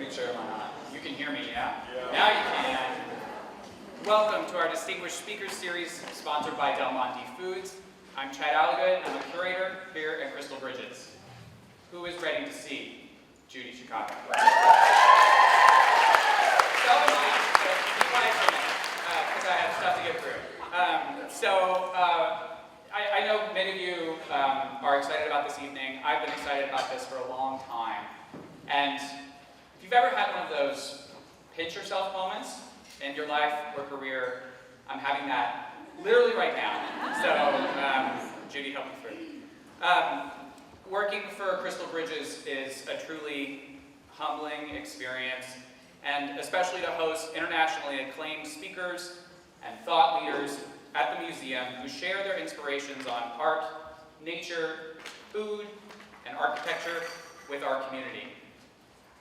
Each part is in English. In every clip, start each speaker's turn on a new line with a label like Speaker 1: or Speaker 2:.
Speaker 1: Make sure I'm on. You can hear me, yeah? Now you can. Welcome to our Distinguished Speakers Series, sponsored by Del Monte Foods. I'm Chad Alligood. I'm a curator here at Crystal Bridges. Who is ready to see Judy Chicago? So am I. So keep quiet for a minute, because I have stuff to get through. I know many of you are excited about this evening. I've been excited about this for a long time. And if you've ever had one of those pinch yourself moments in your life or career, I'm having that literally right now. So, Judy, help me through. Working for Crystal Bridges is a truly humbling experience, and especially to host internationally acclaimed speakers and thought leaders at the museum who share their inspirations on art, nature, food, and architecture with our community.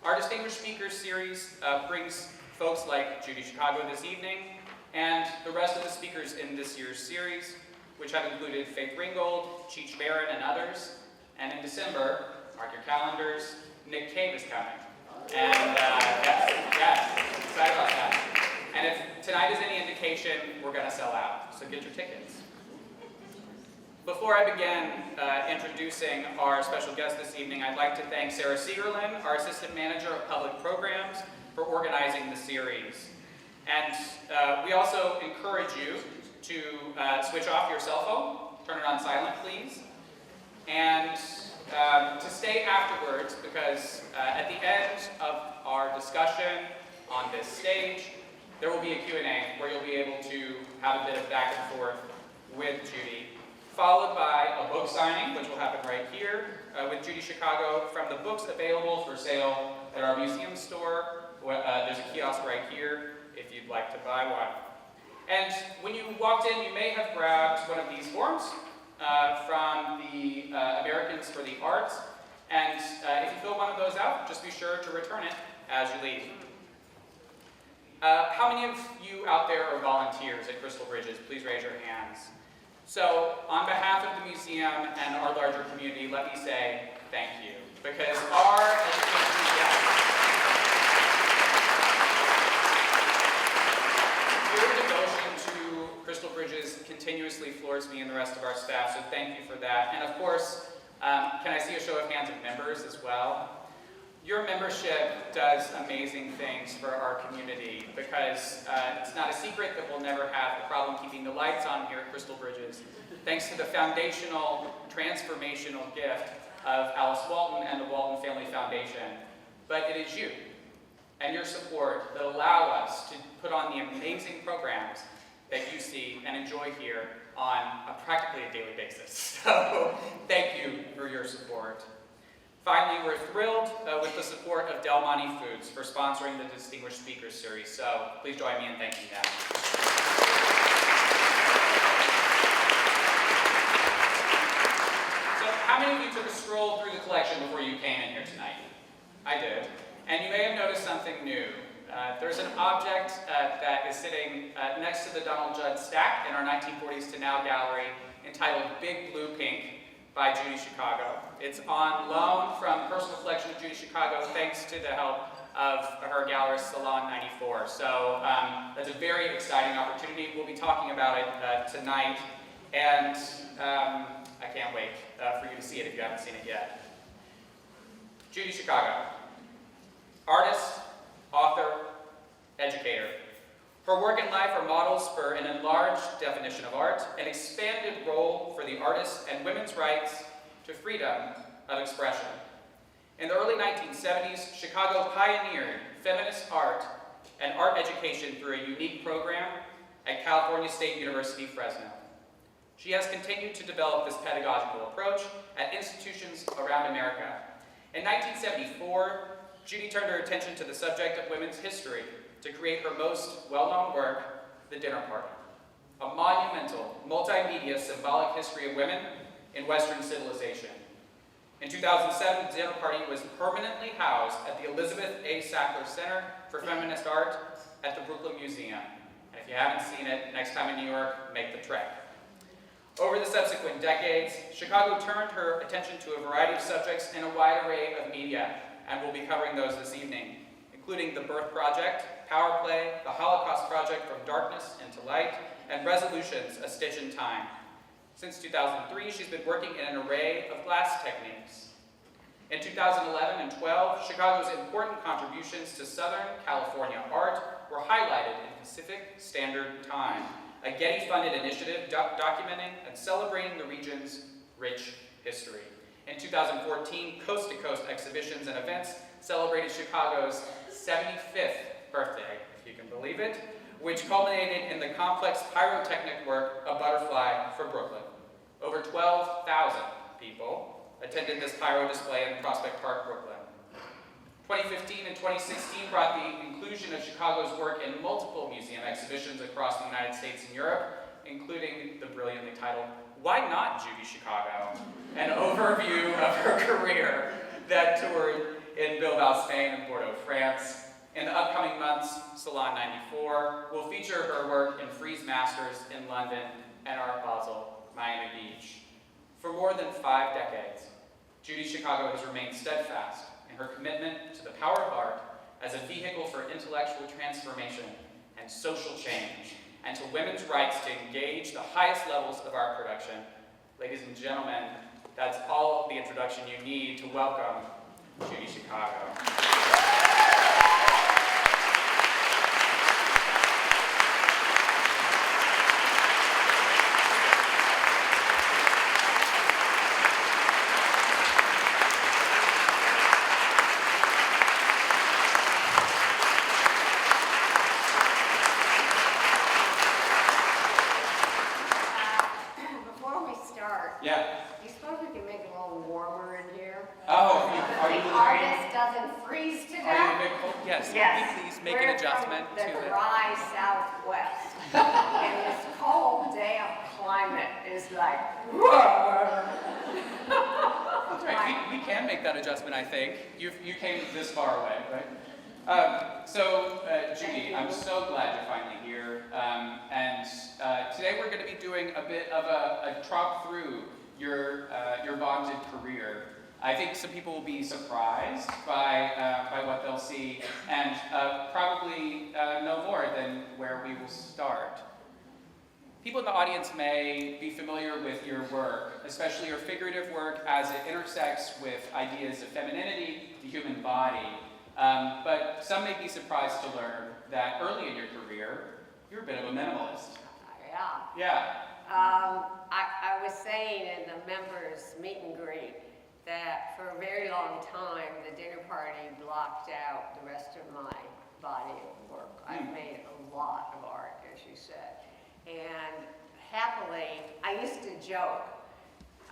Speaker 1: Our Distinguished Speakers Series brings folks like Judy Chicago this evening, and the rest of the speakers in this year's series, which have included Faith Ringgold, Cheech Marin, and others. And in December, mark your calendars, Nick Cave is coming. And yes, excited about that. And if tonight is any indication, we're going to sell out, so get your tickets. Before I begin introducing our special guest this evening, I'd like to thank Sarah Siegerlin, our Assistant Manager of Public Programs, for organizing the series. And we also encourage you to switch off your cell phone, turn it on silent, please, and to stay afterwards, because at the end of our discussion on this stage, there will be a Q&A where you'll be able to have a bit of back and forth with Judy, followed by a book signing, which will happen right here with Judy Chicago from the books available for sale at our museum store. There's a kiosk right here if you'd like to buy one. And when you walked in, you may have grabbed one of these forms from the Americans for the Arts. And if you fill one of those out, just be sure to return it as you leave. How many of you out there are volunteers at Crystal Bridges? Please raise your hands. So, on behalf of the museum and our larger community, let me say thank you. Because our education, your devotion to Crystal Bridges continuously floors me and the rest of our staff, so thank you for that. And of course, can I see a show of hands of members as well? Your membership does amazing things for our community, because it's not a secret that we'll never have a problem keeping the lights on here at Crystal Bridges, thanks to the foundational, transformational gift of Alice Walton and the Walton Family Foundation. But it is you and your support that allow us to put on the amazing programs that you see and enjoy here on practically a daily basis. So thank you for your support. Finally, we're thrilled with the support of Del Monte Foods for sponsoring the Distinguished Speakers Series, so please join me in thanking them. So how many of you took a stroll through the collection before you came in here tonight? I did. And you may have noticed something new. There's an object that is sitting next to the Donald Judd stack in our 1940s to Now gallery entitled Big Blue Pink by Judy Chicago. It's on loan from Personal Collection of Judy Chicago, thanks to the help of her gallerist, Salon 94. So that's a very exciting opportunity. We'll be talking about it tonight, and I can't wait for you to see it if you haven't seen it yet. Judy Chicago, artist, author, educator. Her work and life are models for an enlarged definition of art, an expanded role for the artist and women's rights to freedom of expression. In the early 1970s, Chicago pioneered feminist art and art education through a unique program at California State University, Fresno. She has continued to develop this pedagogical approach at institutions around America. In 1974, Judy turned her attention to the subject of women's history to create her most well-known work, The Dinner Party, a monumental, multimedia symbolic history of women in Western civilization. In 2007, The Dinner Party was permanently housed at the Elizabeth A. Sackler Center for Feminist Art at the Brooklyn Museum. And if you haven't seen it, next time in New York, make the trek. Over the subsequent decades, Chicago turned her attention to a variety of subjects in a wide array of media, and we'll be covering those this evening, including The Birth Project, Power Play, The Holocaust Project From Darkness into Light, and Resolutions, A Stitch in Time. Since 2003, she's been working in an array of glass techniques. In 2011 and 12, Chicago's important contributions to Southern California art were highlighted in Pacific Standard Time, a Getty-funded initiative documenting and celebrating the region's rich history. In 2014, coast-to-coast exhibitions and events celebrated Chicago's 75th birthday, if you can believe it, which culminated in the complex pyrotechnic work, A Butterfly for Brooklyn. Over 12,000 people attended this pyro display in Prospect Park, Brooklyn. 2015 and 2016 brought the inclusion of Chicago's work in multiple museum exhibitions across the United States and Europe, including the brilliantly titled, Why Not Judy Chicago? An overview of her career that toured in Bilbao, Spain and Bordeaux, France. In the upcoming months, Salon 94 will feature her work in Frieze Masters in London and Art Basel, Miami Beach. For more than 5 decades, Judy Chicago has remained steadfast in her commitment to the power of art as a vehicle for intellectual transformation and social change, and to women's rights to engage the highest levels of art production. Ladies and gentlemen, that's all the introduction you need to welcome Judy Chicago. I think. You came this far away, right? Judy, I'm so glad you're finally here. Today we're going to be doing a bit of a trot through your vaunted career. I think some people will be surprised by what they'll see, and probably no more than where we will start. People in the audience may be familiar with your work, especially your figurative work as it intersects with ideas of femininity, the human body. But some may be surprised to learn that early in your career, you were a bit of a minimalist. Yeah.
Speaker 2: I was saying in the members' meet and greet that for a very long time, the dinner party blocked out the rest of my body of work. I've made a lot of art, as you said. And happily, I used to joke,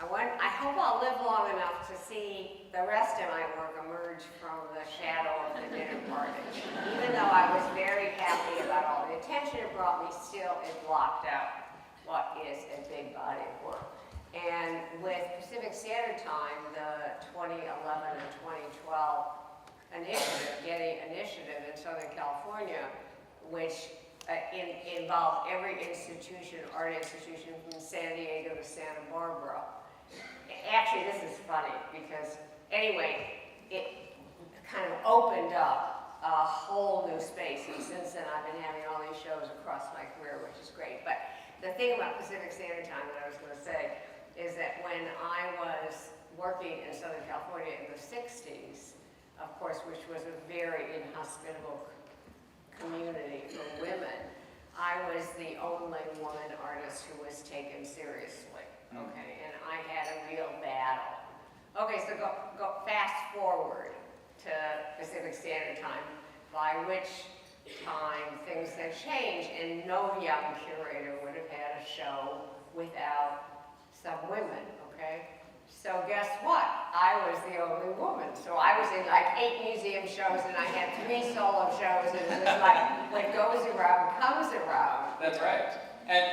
Speaker 2: I hope I'll live long enough to see the rest of my work emerge from the shadow of the dinner party. Even though I was very happy about all the attention it brought me, still it blocked out what is a big body of work. And with Pacific Standard Time, the 2011 and 2012 initiative, Getty initiative in Southern California, which involved every institution, art institution from San Diego to Santa Barbara. Actually, this is funny because, anyway, it kind of opened up a whole new space, and since then I've been having all these shows across my career, which is great. But the thing about Pacific Standard Time that I was going to say is that when I was working in Southern California in the 60s, of course, which was a very inhospitable community for women, I was the only woman artist who was taken seriously, okay, and I had a real battle. Okay, so go fast forward to Pacific Standard Time, by which time things have changed, and no young curator would have had a show without some women, okay? So guess what? I was the only woman. So I was in like 8 museum shows and I had 3 solo shows, and it was like, what goes around comes around.
Speaker 1: That's right. And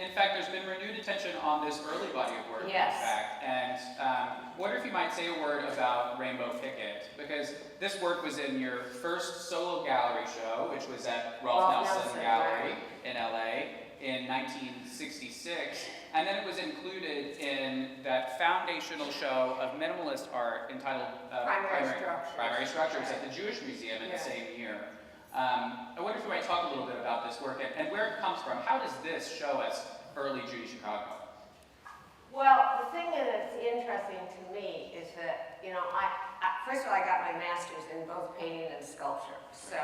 Speaker 1: in fact, there's been renewed attention on this early body of work,
Speaker 2: yes.
Speaker 1: In fact. And wonder if you might say a word about Rainbow Picket, because this work was in your first solo gallery show, which was at Rolf Nelson Gallery in LA. in 1966, and then it was included in that foundational show of minimalist art entitled Primary Structures at the Jewish Museum in the same year. I wonder if you might talk a little bit about this work and where it comes from. How does this show us early Judy Chicago?
Speaker 2: Well, the thing that's interesting to me is that, first of all, I got my master's in both painting and sculpture. So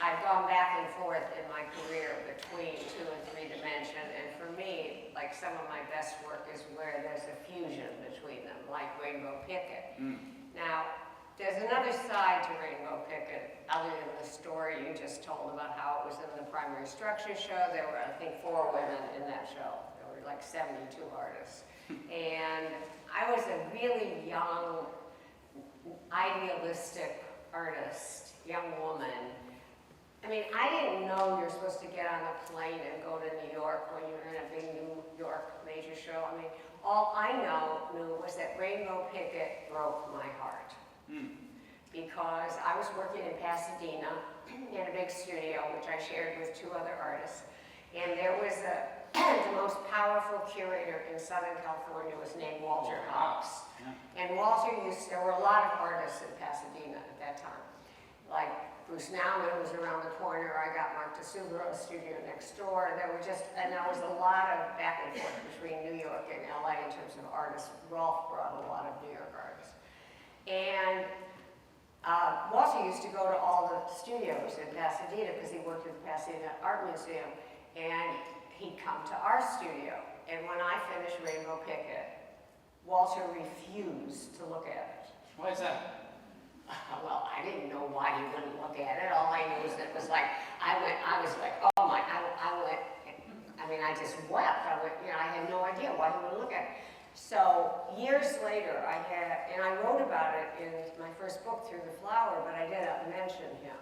Speaker 2: I've gone back and forth in my career between 2 and 3 dimension. And for me, like some of my best work is where there's a fusion between them, like Rainbow Picket. Now, there's another side to Rainbow Picket, other than the story you just told about how it was in the primary structure show. There were, I think, 4 women in that show. There were like 72 artists. And I was a really young, idealistic artist, young woman. I mean, I didn't know you're supposed to get on a plane and go to New York when you're in a big New York major show. I mean, all I knew was that Rainbow Picket broke my heart. Because I was working in Pasadena in a big studio, which I shared with 2 other artists. And there was the most powerful curator in Southern California was named Walter Hawks. And Walter there were a lot of artists in Pasadena at that time. Like Bruce Nauman was around the corner. I got Mark DeSubero's studio next door. There was a lot of back and forth between New York and LA in terms of artists. Rolf brought a lot of New York artists. And Walter used to go to all the studios in Pasadena because he worked at the Pasadena Art Museum. And he'd come to our studio, and when I finished Rainbow Picket, Walter refused to look at it.
Speaker 1: Why is that?
Speaker 2: Well, I didn't know why he wouldn't look at it. All I knew was that it was like, I was like, oh my, I just wept. I had no idea why he wouldn't look at it. So years later, and I wrote about it in my first book, Through the Flower, but I didn't mention him.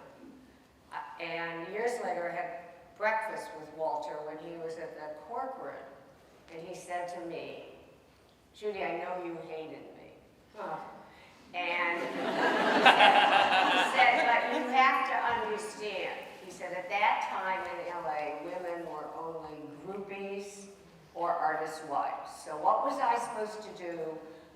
Speaker 2: And years later, I had breakfast with Walter when he was at the corporate, and he said to me, Judy, I know you hated me. And he said, but you have to understand. He said, at that time in LA, women were only groupies or artist wives. So what was I supposed to do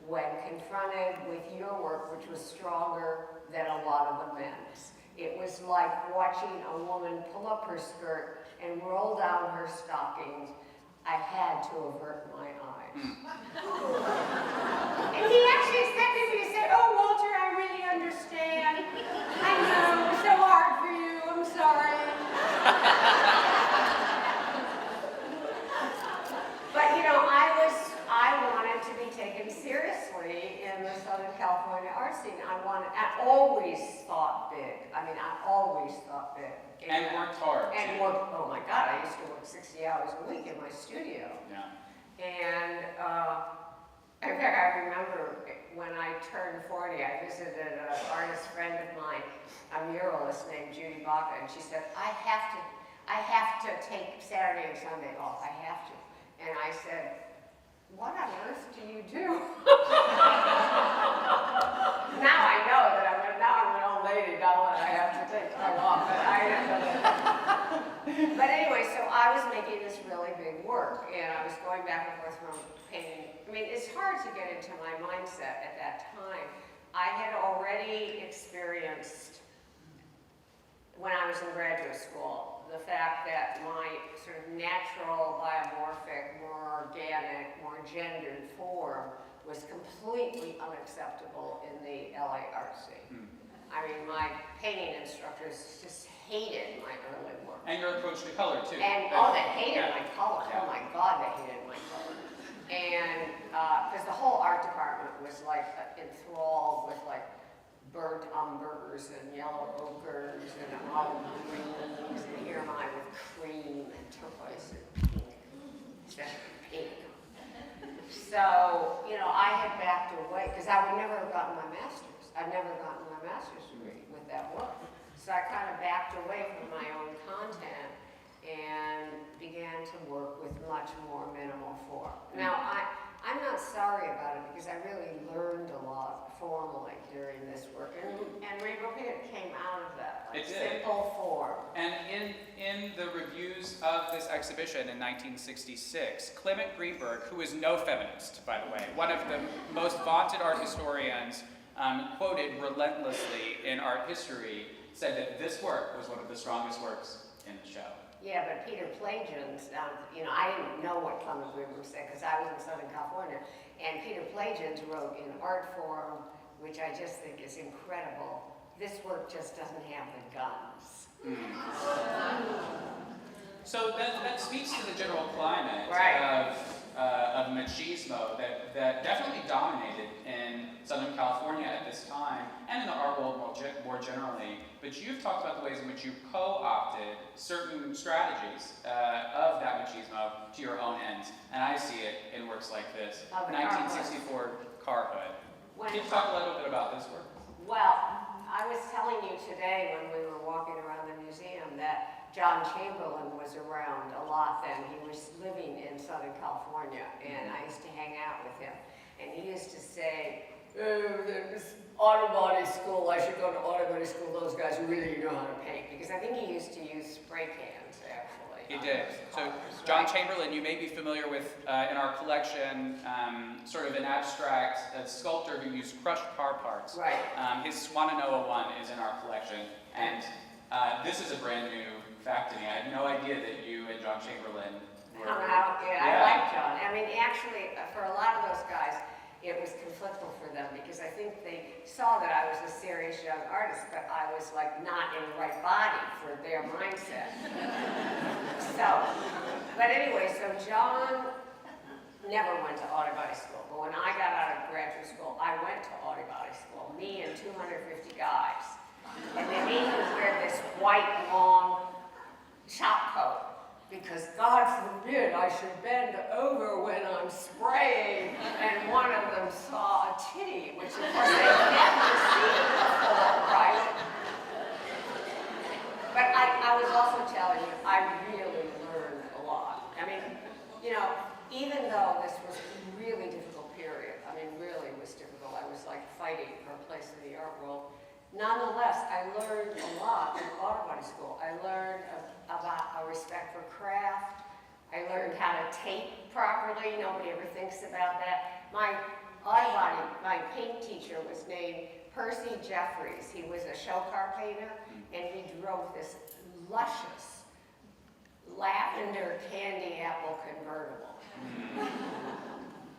Speaker 2: when confronted with your work, which was stronger than a lot of the men's? It was like watching a woman pull up her skirt and roll down her stockings. I had to avert my eyes. And he actually accepted me and said, oh, Walter, I really understand. I know, it was so hard for you. I'm sorry. But, I wanted to be taken seriously in the Southern California art scene. I always thought big. I always thought big.
Speaker 1: And worked hard.
Speaker 2: Oh my God, I used to work 60 hours a week in my studio.
Speaker 1: Yeah.
Speaker 2: And in fact, I remember when I turned 40, I visited an artist friend of mine, a muralist named Judy, and she said, I have to take Saturday and Sunday off. I have to. And I said, what on earth do you do? Now I know that I'm an old lady, now that I have to take time off. But anyway, so I was making this really big work, and I was going back and forth from painting. It's hard to get into my mindset at that time. I had already experienced, when I was in graduate school, the fact that my sort of natural, biomorphic, more organic, more gendered form was completely unacceptable in the LA art scene. My painting instructors just hated my early work.
Speaker 1: And your approach to color, too.
Speaker 2: And, they hated my color. Oh my God, they hated my color. And, because the whole art department was like enthralled with like burnt umbers and yellow ochres and olive greens, and here am I with cream and turquoise and pink, especially pink. So, I had backed away, because I would never have gotten my master's. I'd never gotten my master's degree with that work. So I kind of backed away from my own content and began to work with much more minimal form. Now, I'm not sorry about it, because I really learned a lot formally during this work, and Rainbow Picket came out of that.
Speaker 1: It did.
Speaker 2: Simple form.
Speaker 1: And in the reviews of this exhibition in 1966, Clement Greenberg, who is no feminist, by the way, one of the most vaunted art historians, quoted relentlessly in art history, said that this work was one of the strongest works in the show.
Speaker 2: Yeah, but Peter Plagens, I didn't know what Clement Greenberg said because I was in Southern California, and Peter Plagens wrote in Art Forum, which I just think is incredible, this work just doesn't have the guns.
Speaker 1: So that speaks to the general climate
Speaker 2: Right.
Speaker 1: of machismo that definitely dominated in Southern California at this time, and in the art world more generally. But you've talked about the ways in which you co-opted certain strategies of that machismo to your own ends, and I see it in works like this.
Speaker 2: Oh, the
Speaker 1: 1964 Car Hood. Can you talk a little bit about this work?
Speaker 2: Well, I was telling you today when we were walking around the museum that John Chamberlain was around a lot then. He was living in Southern California, and I used to hang out with him. And he used to say, this auto body school, I should go to auto body school, those guys really know how to paint. Because I think he used to use spray cans, actually.
Speaker 1: He did. So John Chamberlain, you may be familiar with in our collection, sort of an abstract sculptor who used crushed car parts.
Speaker 2: Right.
Speaker 1: His Swananoa one is in our collection, and this is a brand new fact to me. I had no idea that you and John Chamberlain were.
Speaker 2: I like John. I mean, actually, for a lot of those guys, it was conflictual for them because I think they saw that I was a serious young artist, but I was like not in the right body for their mindset. But anyway, so John never went to auto body school, but when I got out of graduate school, I went to auto body school, me and 250 guys. And they made me wear this white, long shop coat because God forbid I should bend over when I'm spraying. And one of them saw a titty, which of course they never seen before, right? But I was also telling you, I really learned a lot. I mean, even though this was a really difficult period, I mean, really was difficult. I was like fighting for a place in the art world. Nonetheless, I learned a lot in auto body school. I learned about a respect for craft. I learned how to tape properly. Nobody ever thinks about that. My paint teacher was named Percy Jeffries. He was a show car painter, and he drove this luscious lavender candy apple convertible.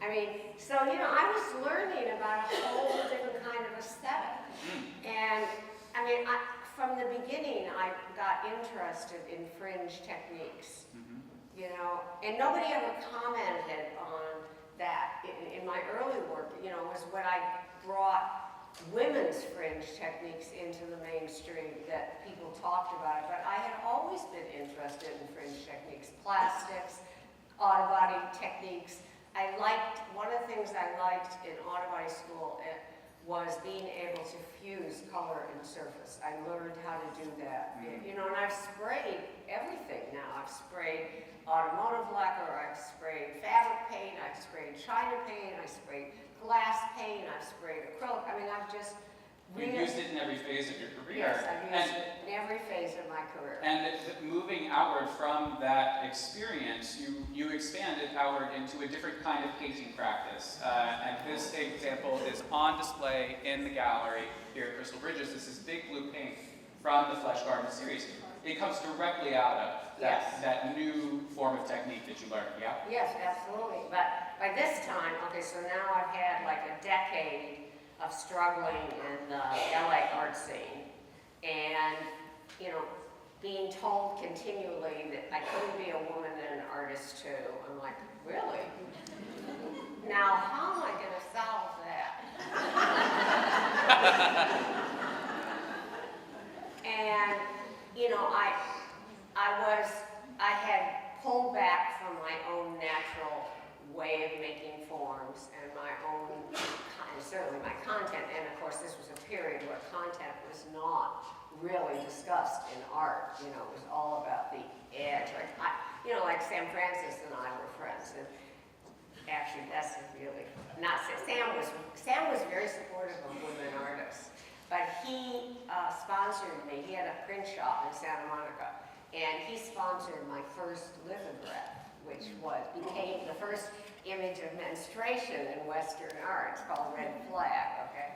Speaker 2: I mean, so, I was learning about a whole different kind of aesthetic. And, I mean, from the beginning, I got interested in fringe techniques, and nobody ever commented on that. In my early work, was when I brought women's fringe techniques into the mainstream that people talked about it. But I had always been interested in fringe techniques, plastics, auto body techniques. One of the things I liked in auto body school was being able to fuse color and surface. I learned how to do that. And I've sprayed everything now. I've sprayed automotive lacquer, I've sprayed fabric paint, I've sprayed China paint, I've sprayed glass paint, I've sprayed acrylic. I mean, I've just
Speaker 1: You've used it in every phase of your career.
Speaker 2: Yes, I've used it in every phase of my career.
Speaker 1: And moving outward from that experience, you expanded outward into a different kind of painting practice. And this example is on display in the gallery here at Crystal Bridges. This is Big Blue Paint from the Flesh Garden series. It comes directly out of that new form of technique that you learned, yeah?
Speaker 2: Yes, absolutely. But by this time, okay, so now I've had like a decade of struggling in the LA art scene, and being told continually that I couldn't be a woman and an artist too. I'm like, really? Now how am I going to solve that? And I had pulled back from my own natural way of making forms and my own, certainly my content, and of course this was a period where content was not really discussed in art. It was all about the edge. Like Sam Francis and I were friends, and actually that's really not Sam was very supportive of women artists, but he sponsored me. He had a print shop in Santa Monica, and he sponsored my first lithograph, which became the first image of menstruation in Western art. It's called Red Flag, okay?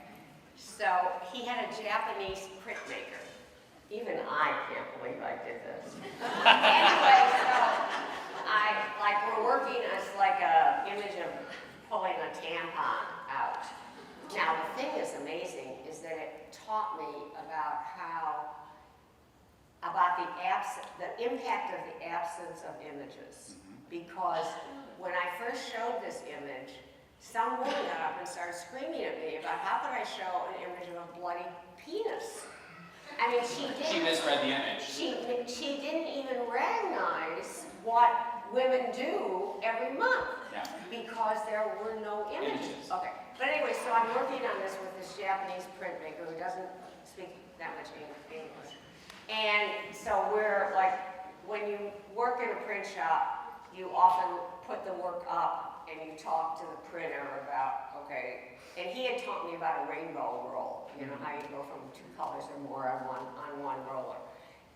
Speaker 2: So he had a Japanese printmaker. Even I can't believe I did this. Anyway, so we're working as like a image of pulling a tampon out. Now the thing is amazing is that it taught me about the impact of the absence of images. Because when I first showed this image, some woman got up and started screaming at me about how could I show an image of a bloody penis? I mean,
Speaker 1: She misread the image.
Speaker 2: She didn't even recognize what women do every month.
Speaker 1: Yeah.
Speaker 2: Because there were no images. Okay. But anyway, so I'm working on this with this Japanese printmaker who doesn't speak that much English. And so we're like, when you work in a print shop, you often put the work up and you talk to the printer about, okay, and he had taught me about a rainbow roll, you know, how you go from 2 colors or more on one roller.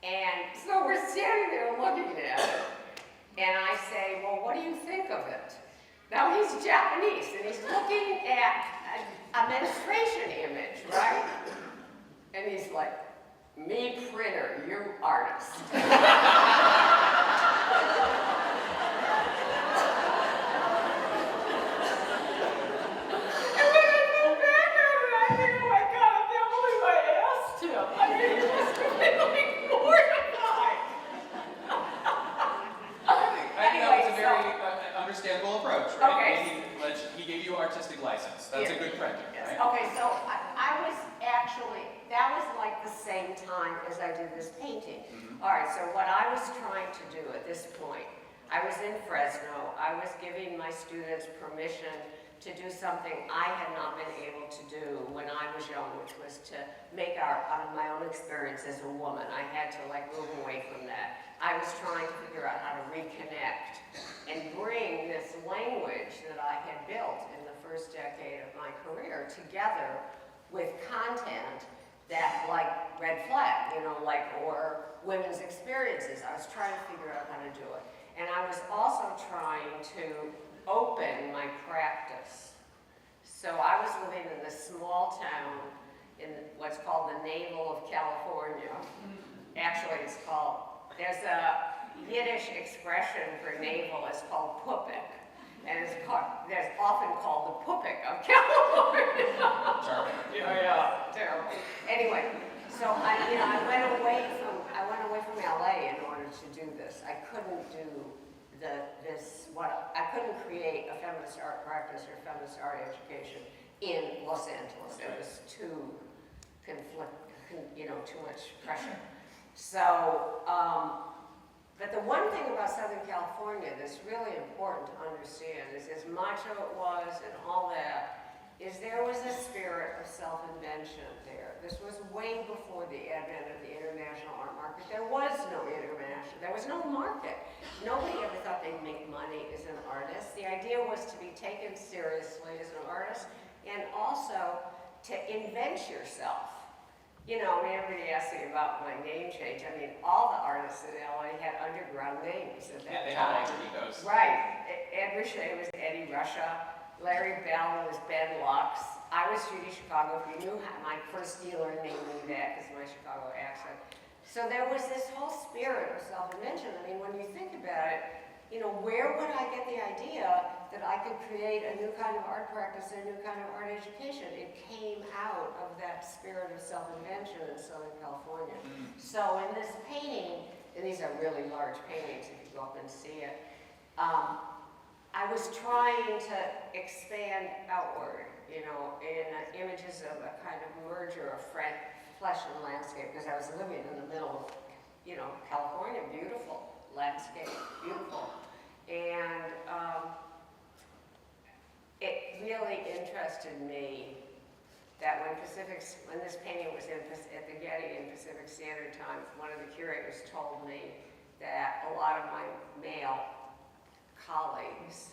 Speaker 2: And so we're standing there looking at it, and I say, well, what do you think of it? Now he's Japanese, and he's looking at a menstruation image, right? And he's like, me printer, you artist.
Speaker 1: Understandable approach, right? Okay. He gave you artistic license. That's a good printer, right?
Speaker 2: Okay, so I was actually, that was like the same time as I did this painting. All right, so what I was trying to do at this point, I was in Fresno. I was giving my students permission to do something I had not been able to do when I was young, which was to make art out of my own experience as a woman. I had to move away from that. I was trying to figure out how to reconnect and bring this language that I had built in the first decade of my career together with content that, like Red Flag, or women's experiences. I was trying to figure out how to do it. And I was also trying to open my practice. So I was living in this small town in what's called the Navel of California. Actually, there's a Yiddish expression for navel, it's called pupik. And it's often called the pupik of California. Yeah, terrible. Anyway, so I went away from LA in order to do this. I couldn't do I couldn't create a feminist art practice or feminist art education in Los Angeles. It was too too much pressure. So, but the one thing about Southern California that's really important to understand is as macho it was and all that, is there was a spirit of self-invention there. This was way before the advent of the international art market. There was no international, there was no market. Nobody ever thought they'd make money as an artist. The idea was to be taken seriously as an artist and also to invent yourself. Everybody asked me about my name change. I mean, all the artists in LA had underground names at that time.
Speaker 1: They had alter egos.
Speaker 2: Right. Ed Ruscha was Eddie Ruscha. Larry Bell was Ben Lux. I was Judy Chicago. If you knew my first dealer named me that because of my Chicago accent. So there was this whole spirit of self-invention. I mean, when you think about it, where would I get the idea that I could create a new kind of art practice and a new kind of art education? It came out of that spirit of self-invention in Southern California. So in this painting, and these are really large paintings if you go up and see it, I was trying to expand outward, in images of a kind of merger of flesh and landscape, because I was living in the middle of, California, beautiful landscape, beautiful. And it really interested me that when this painting was at the Getty in Pacific Standard Time, one of the curators told me that a lot of my male colleagues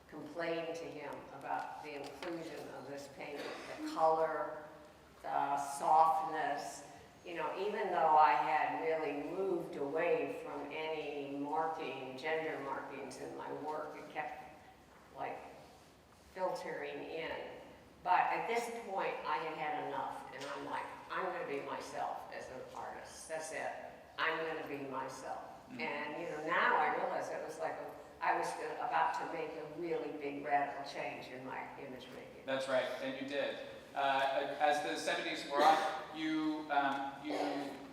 Speaker 2: complained to him about the inclusion of this painting, the color, the softness. You know, even though I had really moved away from any marking, gender markings in my work, it kept like filtering in. But at this point, I had had enough, and I'm like, I'm going to be myself as an artist. That's it. I'm going to be myself. And you know, now I realize it was like I was about to make a really big radical change in my image making.
Speaker 1: That's right, and you did. As the 70s were on, you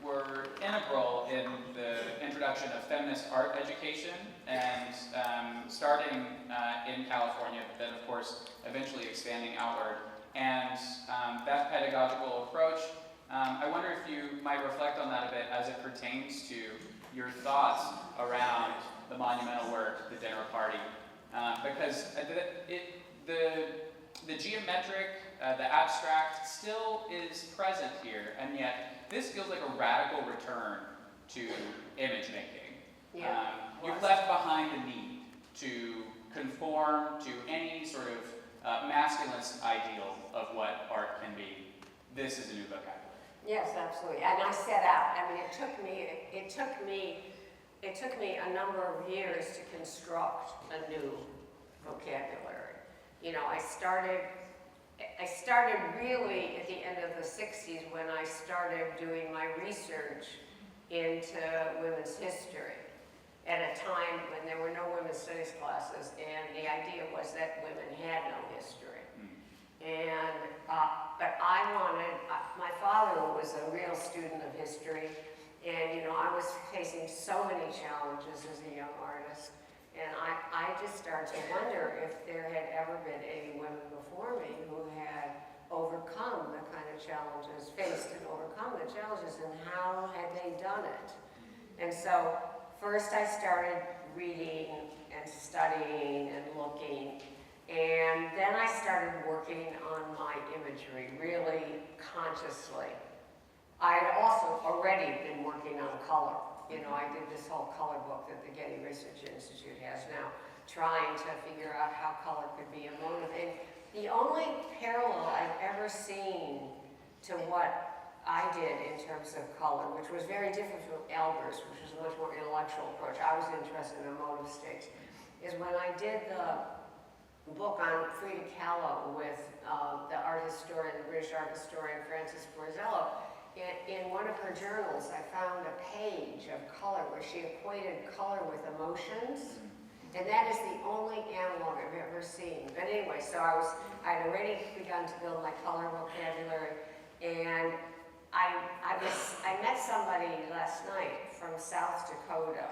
Speaker 1: were integral in the introduction of feminist art education, and starting in California, but then of course eventually expanding outward. And that pedagogical approach, I wonder if you might reflect on that a bit as it pertains to your thoughts around the monumental work, the dinner party, because the geometric, the abstract still is present here, and yet this feels like a radical return to image making.
Speaker 2: Yeah.
Speaker 1: You've left behind the need to conform to any sort of masculinist ideal of what art can be. This is a new vocabulary.
Speaker 2: Yes, absolutely. And I set out. I mean, it took me a number of years to construct a new vocabulary. You know, I started really at the end of the 60s when I started doing my research into women's history at a time when there were no women's studies classes, and the idea was that women had no history. And, but my father was a real student of history, and you know, I was facing so many challenges as a young artist, and I just started to wonder if there had ever been any women before me who had overcome the kind of challenges, faced and overcome the challenges, and how had they done it? And so, first I started reading and studying and looking, and then I started working on my imagery really consciously. I had also already been working on color. You know, I did this whole color book that the Getty Research Institute has now, trying to figure out how color could be a motive. And the only parallel I've ever seen to what I did in terms of color, which was very different from Elber's, which was a much more intellectual approach. I was interested in emotive states, is when I did the book on Frida Kahlo with the art historian, the British art historian Frances Borzello. In one of her journals, I found a page of color where she equated color with emotions, and that is the only analog I've ever seen. But anyway, so I'd already begun to build my color vocabulary, and I met somebody last night from South Dakota,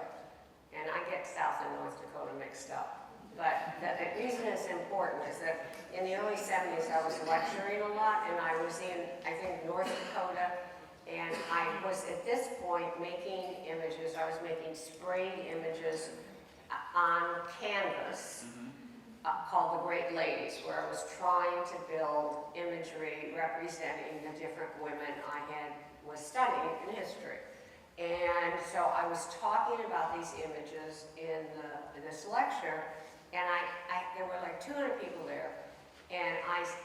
Speaker 2: and I get South and North Dakota mixed up. But the reason it's important is that in the early 70s I was lecturing a lot, and I was in, I think, North Dakota, and I was at this point making images. I was making sprayed images on canvas called The Great Ladies, where I was trying to build imagery representing the different women I was studying in history. And so I was talking about these images in this lecture, and there were like 200 people there, and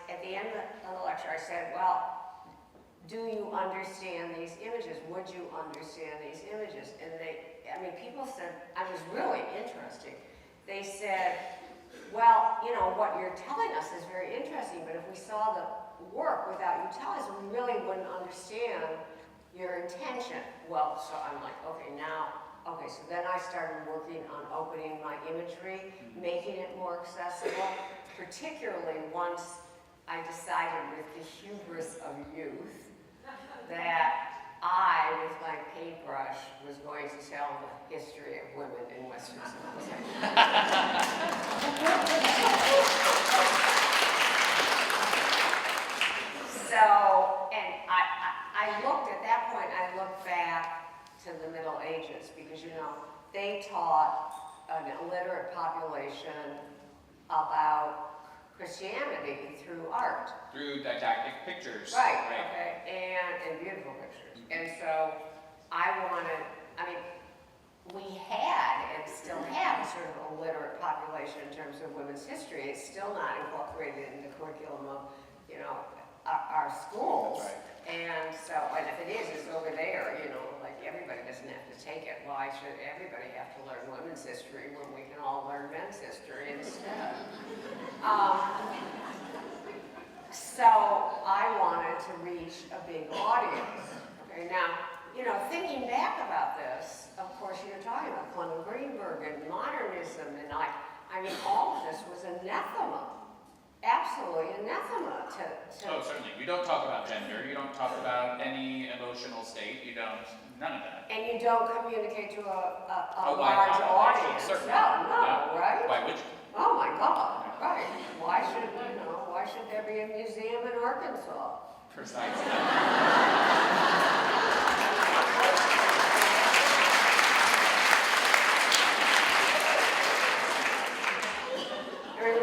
Speaker 2: at the end of the lecture I said, well, do you understand these images? Would you understand these images? And people said, I was really interesting. They said, well, you know, what you're telling us is very interesting, but if we saw the work without you telling us, we really wouldn't understand your intention. Well, so I'm like, okay, so then I started working on opening my imagery, making it more accessible, particularly once I decided with the hubris of youth that I, with my paintbrush, was going to tell the history of women in Western civilization. So, and I looked at that point, I looked back to the Middle Ages, because, you know, they taught an illiterate population about Christianity through art.
Speaker 1: Through didactic pictures.
Speaker 2: Right. Okay, and beautiful pictures. And so we had and still have a sort of illiterate population in terms of women's history. It's still not incorporated in the curriculum of, you know, our schools.
Speaker 1: That's right.
Speaker 2: And so, and if it is, it's over there, you know, like everybody doesn't have to take it. Why should everybody have to learn women's history when we can all learn men's history instead? So I wanted to reach a big audience. Okay, now, you know, thinking back about this, of course, you're talking about Clement Greenberg and modernism, and I mean, all of this was anathema. Absolutely anathema to...
Speaker 1: Oh, certainly. You don't talk about gender. You don't talk about any emotional state. You don't... None of that.
Speaker 2: And you don't communicate to a
Speaker 1: wide
Speaker 2: large audience.
Speaker 1: Certainly.
Speaker 2: No, right?
Speaker 1: Why would you?
Speaker 2: Oh my God, right. Why should there be a museum in Arkansas?
Speaker 1: Precisely.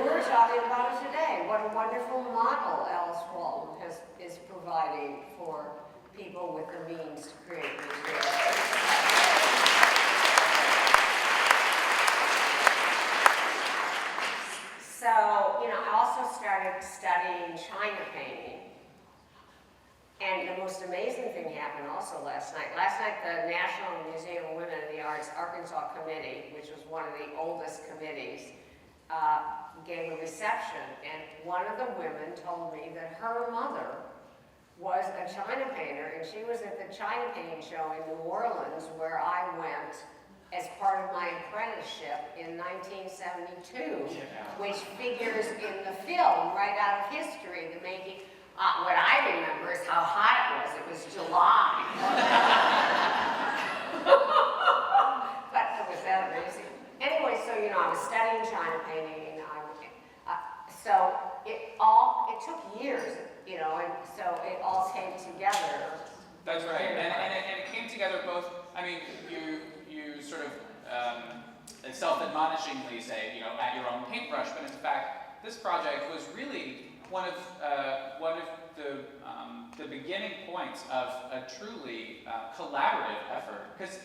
Speaker 2: We're talking about it today. What a wonderful model Alice Walton is providing for people with the means to create museums. So, you know, I also started studying China painting. And the most amazing thing happened also last night. Last night, the National Museum of Women in the Arts Arkansas Committee, which was one of the oldest committees, gave a reception, and one of the women told me that her mother was a China painter, and she was at the China painting show in New Orleans, where I went as part of my apprenticeship in 1972, which figures in the film right out of history, the making. What I remember is how hot it was. It was July. But was that amazing? Anyway, so, you know, I was studying China painting. So it took years, you know, and so it all came together.
Speaker 1: That's right, and it came together both. I mean, you sort of self-admonishingly say, you know, at your own paintbrush, but in fact, this project was really one of the beginning points of a truly collaborative effort, because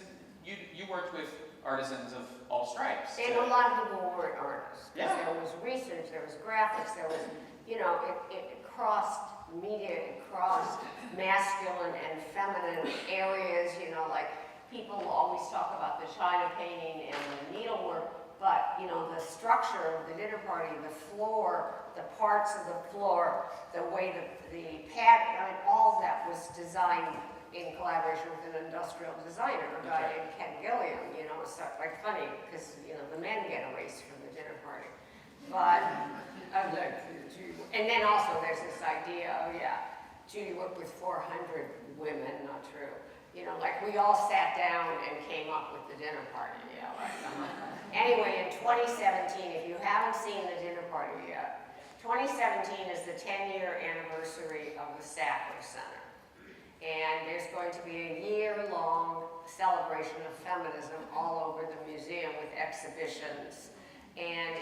Speaker 1: you worked with artisans of all stripes.
Speaker 2: And a lot of people weren't artists.
Speaker 1: Yeah.
Speaker 2: There was research, there was graphics, there was, you know, it crossed media, it crossed masculine and feminine areas, you know, like people always talk about the China painting and the needlework, but, you know, the structure of the dinner party, the floor, the parts of the floor, the way the pattern, all of that was designed in collaboration with an industrial designer, a guy named Ken Gilliam. You know, it's like funny because, you know, the men get erased from the dinner party. But, and then also there's this idea, oh yeah, Judy worked with 400 women, not true. You know, like we all sat down and came up with the dinner party, yeah, right. Anyway, in 2017, if you haven't seen the dinner party yet, 2017 is the 10-year anniversary of the Sackler Center. And there's going to be a year-long celebration of feminism all over the museum with exhibitions. And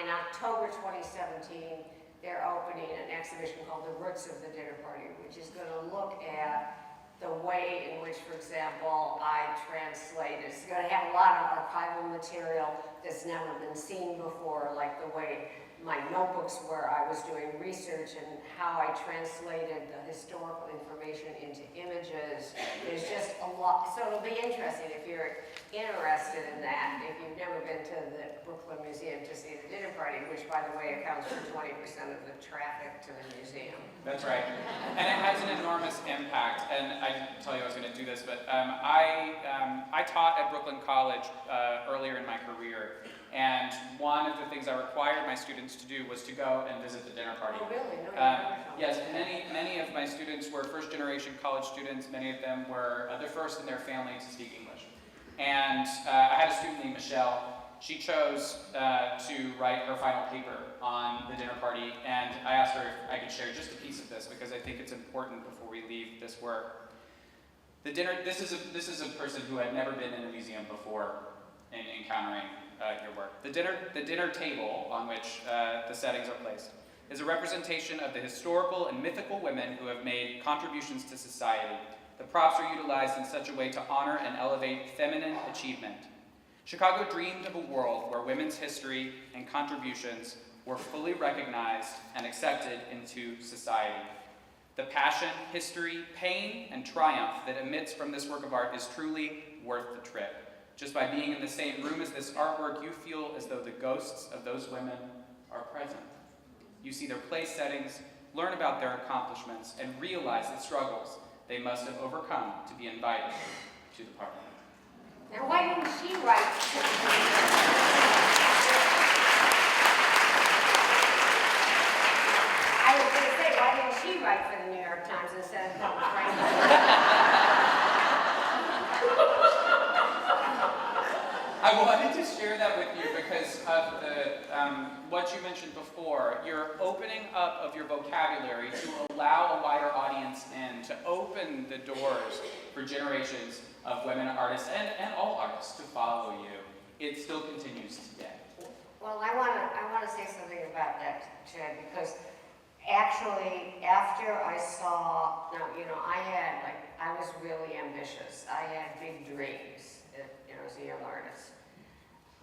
Speaker 2: in October 2017, they're opening an exhibition called The Roots of the Dinner Party, which is going to look at the way in which, for example, I translate. It's going to have a lot of archival material that's never been seen before, like the way my notebooks where I was doing research and how I translated the historical information into images. There's just a lot, so it'll be interesting if you're interested in that, if you've never been to the Brooklyn Museum to see the dinner party, which by the way accounts for 20% of the traffic to the museum.
Speaker 1: That's right, and it has an enormous impact, and I didn't tell you I was going to do this, but I taught at Brooklyn College earlier in my career. And one of the things I required my students to do was to go and visit the dinner party.
Speaker 2: Oh, really? No,
Speaker 1: yes, many of my students were first-generation college students. Many of them were the first in their family to speak English. And I had a student named Michelle. She chose to write her final paper on the dinner party, and I asked her if I could share just a piece of this because I think it's important before we leave this work. This is a person who had never been in a museum before in encountering your work. The dinner table on which the settings are placed is a representation of the historical and mythical women who have made contributions to society. The props are utilized in such a way to honor and elevate feminine achievement. Chicago dreamed of a world where women's history and contributions were fully recognized and accepted into society. The passion, history, pain, and triumph that emits from this work of art is truly worth the trip. Just by being in the same room as this artwork, you feel as though the ghosts of those women are present. You see their place settings, learn about their accomplishments, and realize the struggles they must have overcome to be invited to the party.
Speaker 2: Now, why didn't she write? I was going to say, why didn't she write for the New York Times instead of Frank?
Speaker 1: I wanted to share that with you because of what you mentioned before. You're opening up of your vocabulary to allow a wider audience in, to open the doors for generations of women artists and all artists to follow you. It still continues today.
Speaker 2: Well, I want to say something about that, Chad, because actually, after I saw, I was really ambitious. I had big dreams, as a young artist.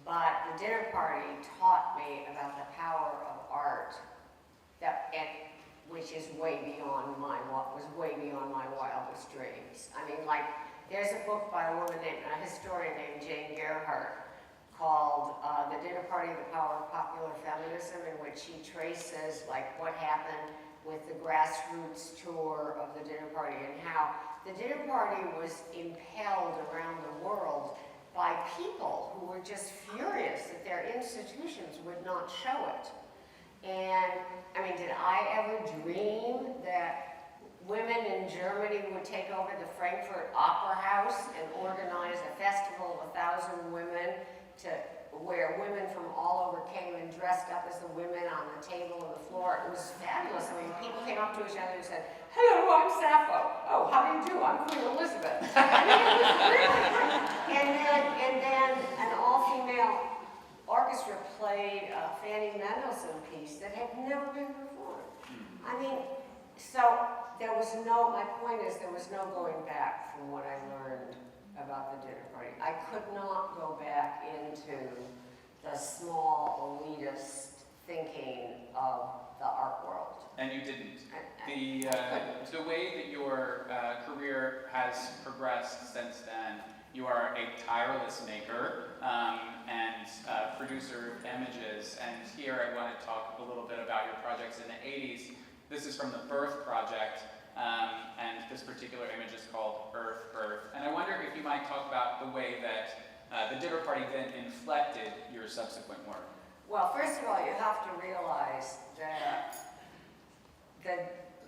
Speaker 2: But the dinner party taught me about the power of art, which is way beyond what was way beyond my wildest dreams. I mean, like, there's a book by a historian named Jane Gerhardt, called The Dinner Party, The Power of Popular Feminism, in which she traces what happened with the grassroots tour of the dinner party and how the dinner party was impelled around the world by people who were just furious that their institutions would not show it. And, did I ever dream that women in Germany would take over the Frankfurt Opera House and organize a festival of 1,000 women where women from all over came and dressed up as the women on the table and the floor? It was fabulous. People came up to each other and said, "Hello, I'm Sappho. Oh, how do you do? I'm Queen Elizabeth." It was really great. And then an all-female orchestra played a Fanny Mendelssohn piece that had never been performed. So my point is there was no going back from what I learned about the dinner party. I could not go back into the small elitist thinking of the art world.
Speaker 1: And you didn't. The way that your career has progressed since then, you are a tireless maker and producer of images. And here I want to talk a little bit about your projects in the 80s. This is from the Birth Project. And this particular image is called Earth, Earth. And I wonder if you might talk about the way that the dinner party then inflected your subsequent work.
Speaker 2: Well, first of all, you have to realize that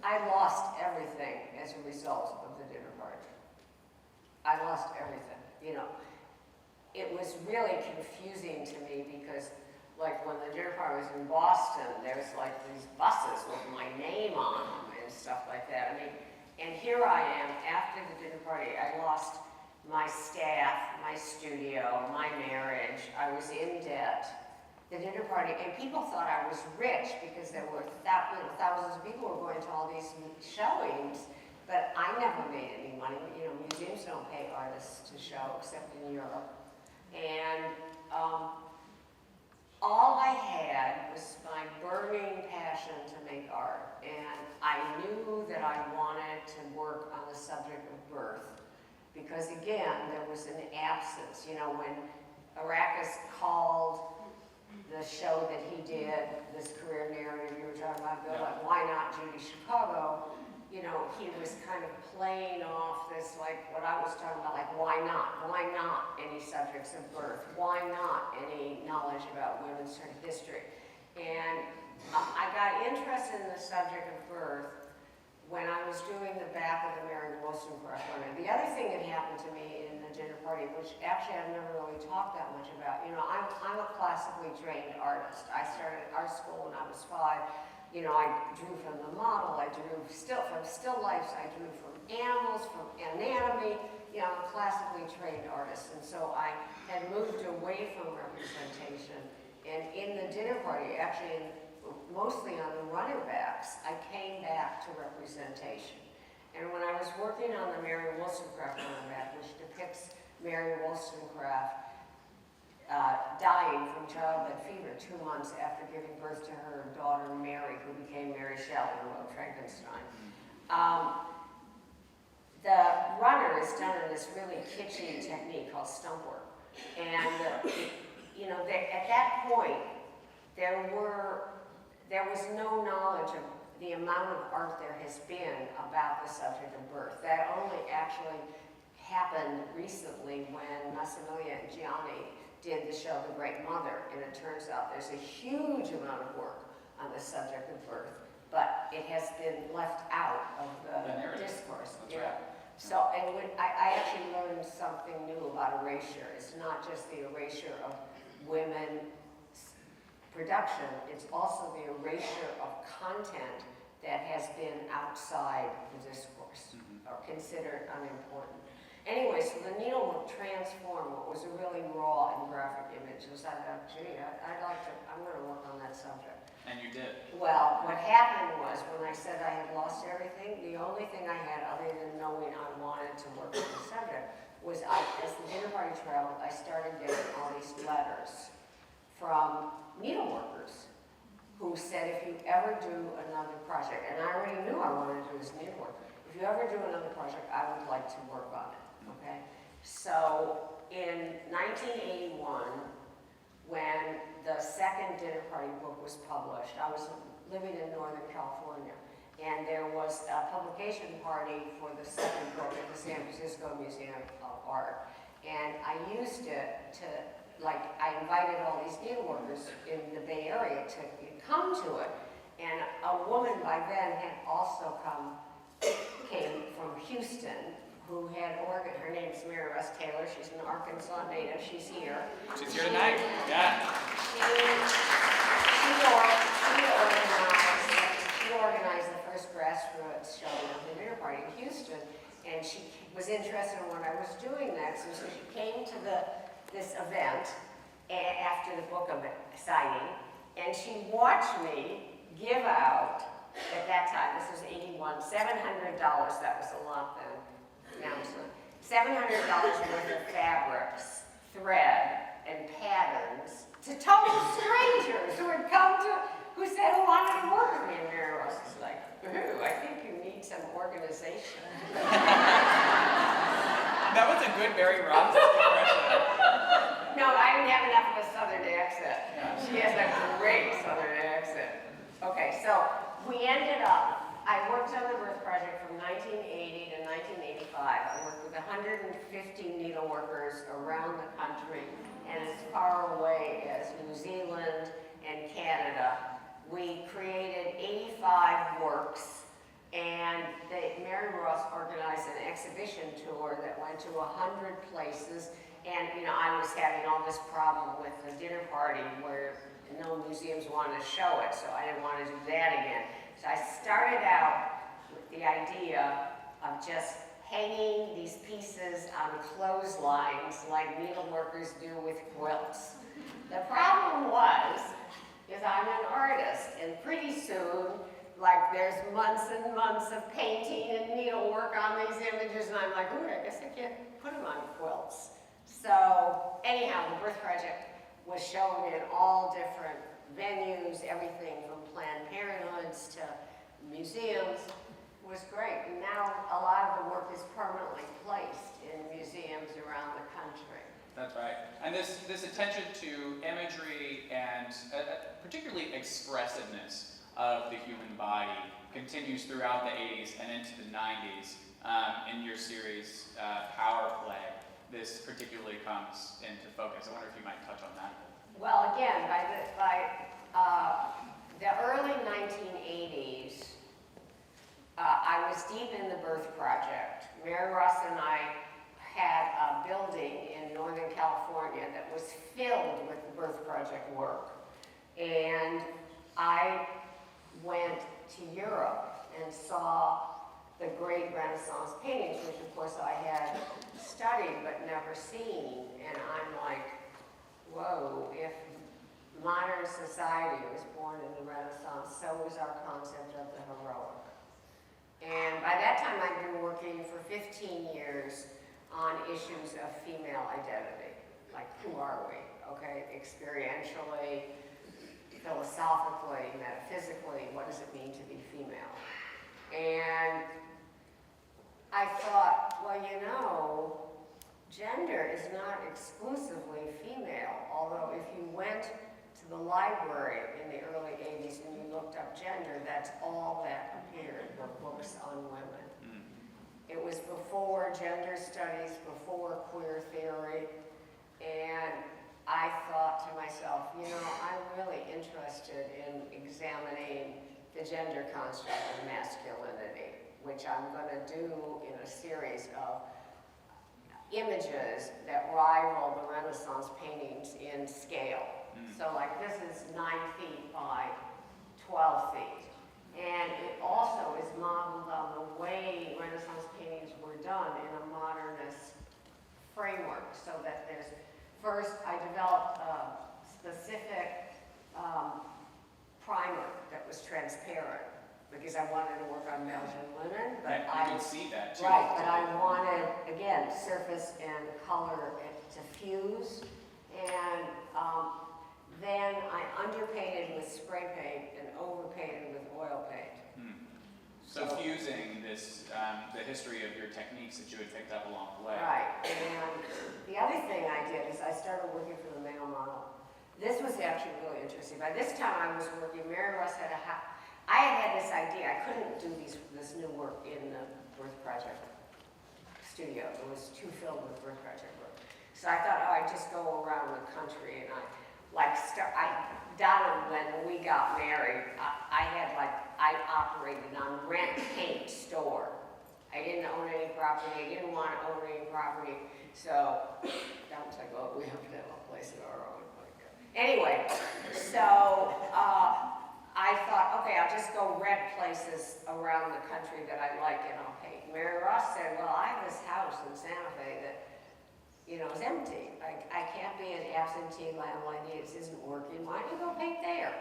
Speaker 2: I lost everything as a result of the dinner party. I lost everything. It was really confusing to me because, when the dinner party was in Boston, there's these buses with my name on them and stuff like that. And here I am after the dinner party. I lost my staff, my studio, my marriage. I was in debt. The dinner party, and people thought I was rich because there were thousands of people were going to all these showings, but I never made any money. Museums don't pay artists to show except in Europe. And all I had was my burning passion to make art, and I knew that I wanted to work on the subject of birth, because again, there was an absence. When Arrakis called the show that he did, this career narrative you were talking about, Bill, why not Judy Chicago? He was kind of playing off this, what I was talking about, why not? Why not any subjects of birth? Why not any knowledge about women's history? And I got interested in the subject of birth when I was doing the back of the Mary Wollstonecraft one. The other thing that happened to me in the dinner party, which actually I've never really talked that much about, I'm a classically trained artist. I started art school when I was 5. I drew from the model, I drew from still lifes, I drew from animals, from anatomy. I'm a classically trained artist, and so I had moved away from representation. And in the dinner party, actually, mostly on the runner backs, I came back to representation. And when I was working on the Mary Wollstonecraft runner back, which depicts Mary Wollstonecraft dying from childbed fever 2 months after giving birth to her daughter Mary, who became Mary Shelley, who wrote Frankenstein. The runner is done in this really kitschy technique called stump work. And, you know, at that point, there was no knowledge of the amount of art there has been about the subject of birth. That only actually happened recently when Massimiliano Gianni did the show The Great Mother, and it turns out there's a huge amount of work on the subject of birth, but it has been left out of the discourse.
Speaker 1: That's right.
Speaker 2: So, and I actually learned something new about erasure. It's not just the erasure of women's production, it's also the erasure of content that has been outside the discourse or considered unimportant. Anyway, so the needlework transformed what was a really raw and graphic image. And so I thought, gee, I'm going to work on that subject.
Speaker 1: And you did.
Speaker 2: Well, what happened was when I said I had lost everything, the only thing I had other than knowing I wanted to work on the subject was as the dinner party traveled, I started getting all these letters from needleworkers who said, if you ever do another project, and I already knew I wanted to do this needlework, if you ever do another project, I would like to work on it, okay? So in 1981, when the second dinner party book was published, I was living in Northern California, and there was a publication party for the second book at the San Francisco Museum of Art, and I used it to, like, I invited all these needleworkers in the Bay Area to come to it, and a woman by then had also came from Houston, who had her name's Mary Russ Taylor, she's an Arkansas native, she's here.
Speaker 1: She's here tonight, yeah.
Speaker 2: She organized the first grassroots showing of the dinner party in Houston, and she was interested in what I was doing next, and so she came to this event after the book signing, and she watched me give out, at that time, this was 81, $700, that was a lot then. Now it's $700 worth of fabrics, thread, and patterns to total strangers who had who said who wanted to work with me. And Mary Ross was like, ooh, I think you need some organization.
Speaker 1: That was a good Mary Ross impression.
Speaker 2: No, I didn't have enough of a Southern accent. She has a great Southern accent. Okay, so we ended up, I worked on the birth project from 1980 to 1985. I worked with 150 needleworkers around the country and as far away as New Zealand and Canada. We created 85 works, and Mary Ross organized an exhibition tour that went to 100 places. And you know, I was having all this problem with the dinner party where no museums wanted to show it, so I didn't want to do that again. So I started out with the idea of just hanging these pieces on clotheslines like needleworkers do with quilts. The problem was, is I'm an artist, and pretty soon, like there's months and months of painting and needlework on these images, and I'm like, ooh, I guess I can't put them on quilts. So anyhow, the birth project was shown in all different venues, everything from Planned Parenthoods to museums. It was great. And now a lot of the work is permanently placed in museums around the country.
Speaker 1: That's right. And this attention to imagery and particularly expressiveness of the human body continues throughout the 80s and into the 90s. In your series, Power Play, this particularly comes into focus. I wonder if you might touch on that.
Speaker 2: Well, again, by the early 1980s, I was deep in the birth project. Mary Ross and I had a building in Northern California that was filled with the birth project work. And I went to Europe and saw the great Renaissance paintings, which of course I had studied but never seen. And I'm like, whoa, if modern society was born in the Renaissance, so was our concept of the heroic. And by that time I'd been working for 15 years on issues of female identity. Like, who are we, okay? Experientially, philosophically, metaphysically, what does it mean to be female? And I thought, well, you know, gender is not exclusively female, although if you went to the library in the early 80s and you looked up gender, that's all that appeared, were books on women. It was before gender studies, before queer theory, and I thought to myself, you know, I'm really interested in examining the gender construct of masculinity, which I'm going to do in a series of images that rival the Renaissance paintings in scale. So like this is 9 feet by 12 feet. And it also is modeled on the way Renaissance paintings were done in a modernist framework, so that there's, first I developed a specific primer that was transparent, because I wanted to work on males and women, but
Speaker 1: you can see that too.
Speaker 2: Right, but I wanted, again, surface and color to fuse, and then I underpainted with spray paint and overpainted with oil paint.
Speaker 1: So fusing this, the history of your techniques that you had picked up along the way.
Speaker 2: Right, and the other thing I did is I started working for the male model. This was actually really interesting. By this time I was working, Mary Russ had I had this idea, I couldn't do this new work in the Birth Project studio. It was too filled with Birth Project work. So I thought, oh, I'd just go around the country, and Donna, when we got married, I operated on rent paint store. I didn't own any property, I didn't want to own any property, so that was like, oh, we have to have a place of our own. Anyway, so I thought, okay, I'll just go rent places around the country that I like and I'll paint. Mary Ross said, well, I have this house in Santa Fe that, you know, is empty. I can't be an absentee landlady, it isn't working. Why don't you go paint there?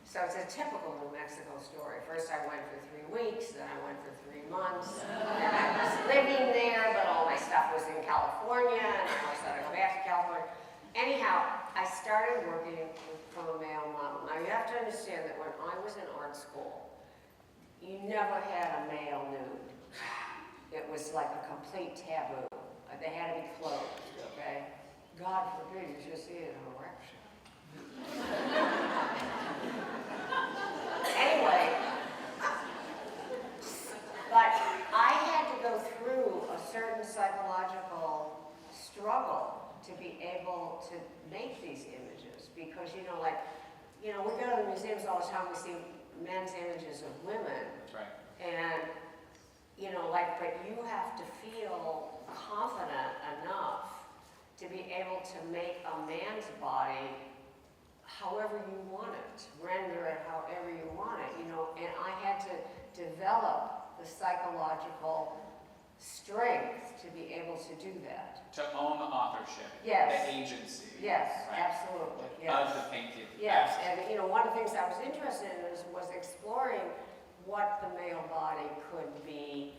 Speaker 2: So it's a typical New Mexico story. First I went for 3 weeks, then I went for 3 months. Then I was living there, but all my stuff was in California, and I always thought I'd go back to California. Anyhow, I started working from a male model. Now you have to understand that when I was in art school, you never had a male nude. It was like a complete taboo. They had to be closed, okay? God forbid you should see an erection. Anyway, but I had to go through a certain psychological struggle to be able to make these images, because, you know, like, you know, we go to the museums all the time, we see men's images of women.
Speaker 1: That's right.
Speaker 2: And, you know, like, but you have to feel confident enough to be able to make a man's body however you want it, render it however you want it, you know, and I had to develop the psychological strength to be able to do that.
Speaker 1: To own the authorship,
Speaker 2: Yes.
Speaker 1: the agency.
Speaker 2: Yes,
Speaker 1: right,
Speaker 2: absolutely, yes.
Speaker 1: of the painted.
Speaker 2: Yes, and you know, one of the things I was interested in was exploring what the male body could be,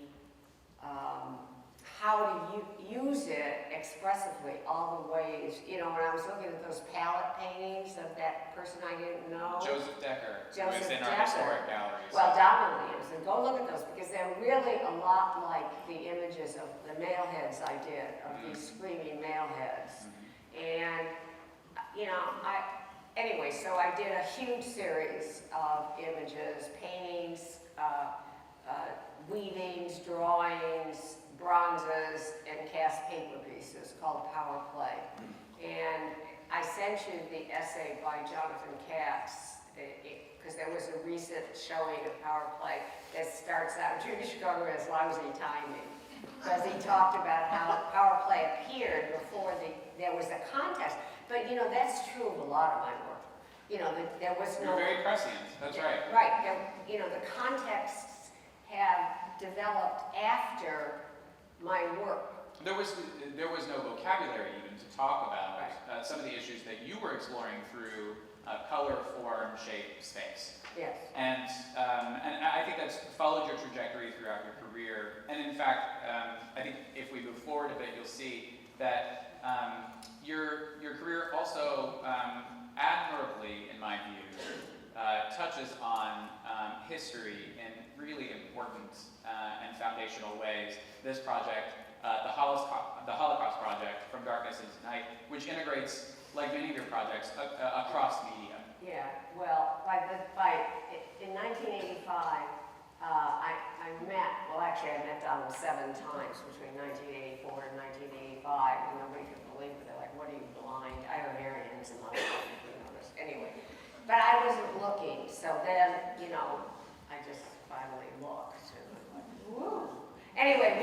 Speaker 2: how to use it expressively, all the ways. You know, when I was looking at those palette paintings of that person I didn't know.
Speaker 1: Joseph Decker, who
Speaker 2: Joseph
Speaker 1: is in our
Speaker 2: Decker.
Speaker 1: historic galleries.
Speaker 2: Well, Donna Williams, and go look at those, because they're really a lot like the images of the male heads I did, of these screaming male heads. And, you know, anyway, so I did a huge series of images, paintings, weavings, drawings, bronzes, and cast paper pieces called Power Play. And I sent you the essay by Jonathan Katz, because there was a recent showing of Power Play that starts out, Judy Chicago has lousy timing, because he talked about how Power Play appeared before there was a contest. But, you know, that's true of a lot of my work. You know, there was no...
Speaker 1: You're very prescient, that's right.
Speaker 2: Right, you know, the contexts have developed after my work.
Speaker 1: There was no vocabulary even to talk about some of the issues that you were exploring through color, form, shape, space.
Speaker 2: Yes.
Speaker 1: And I think that's followed your trajectory throughout your career. And in fact, I think if we move forward a bit, you'll see that your career also admirably, in my view, touches on history in really important and foundational ways. This project, the Holocaust Project, From Darkness into Night, which integrates, like many of your projects, across media.
Speaker 2: Yeah, well, in 1985, I met Donald 7 times between 1984 and 1985, and nobody could believe it. They're like, what are you, blind? Ironarians and other stuff, you know this. Anyway, but I wasn't looking, so then, you know, I just finally looked, and I'm like, woo. Anyway,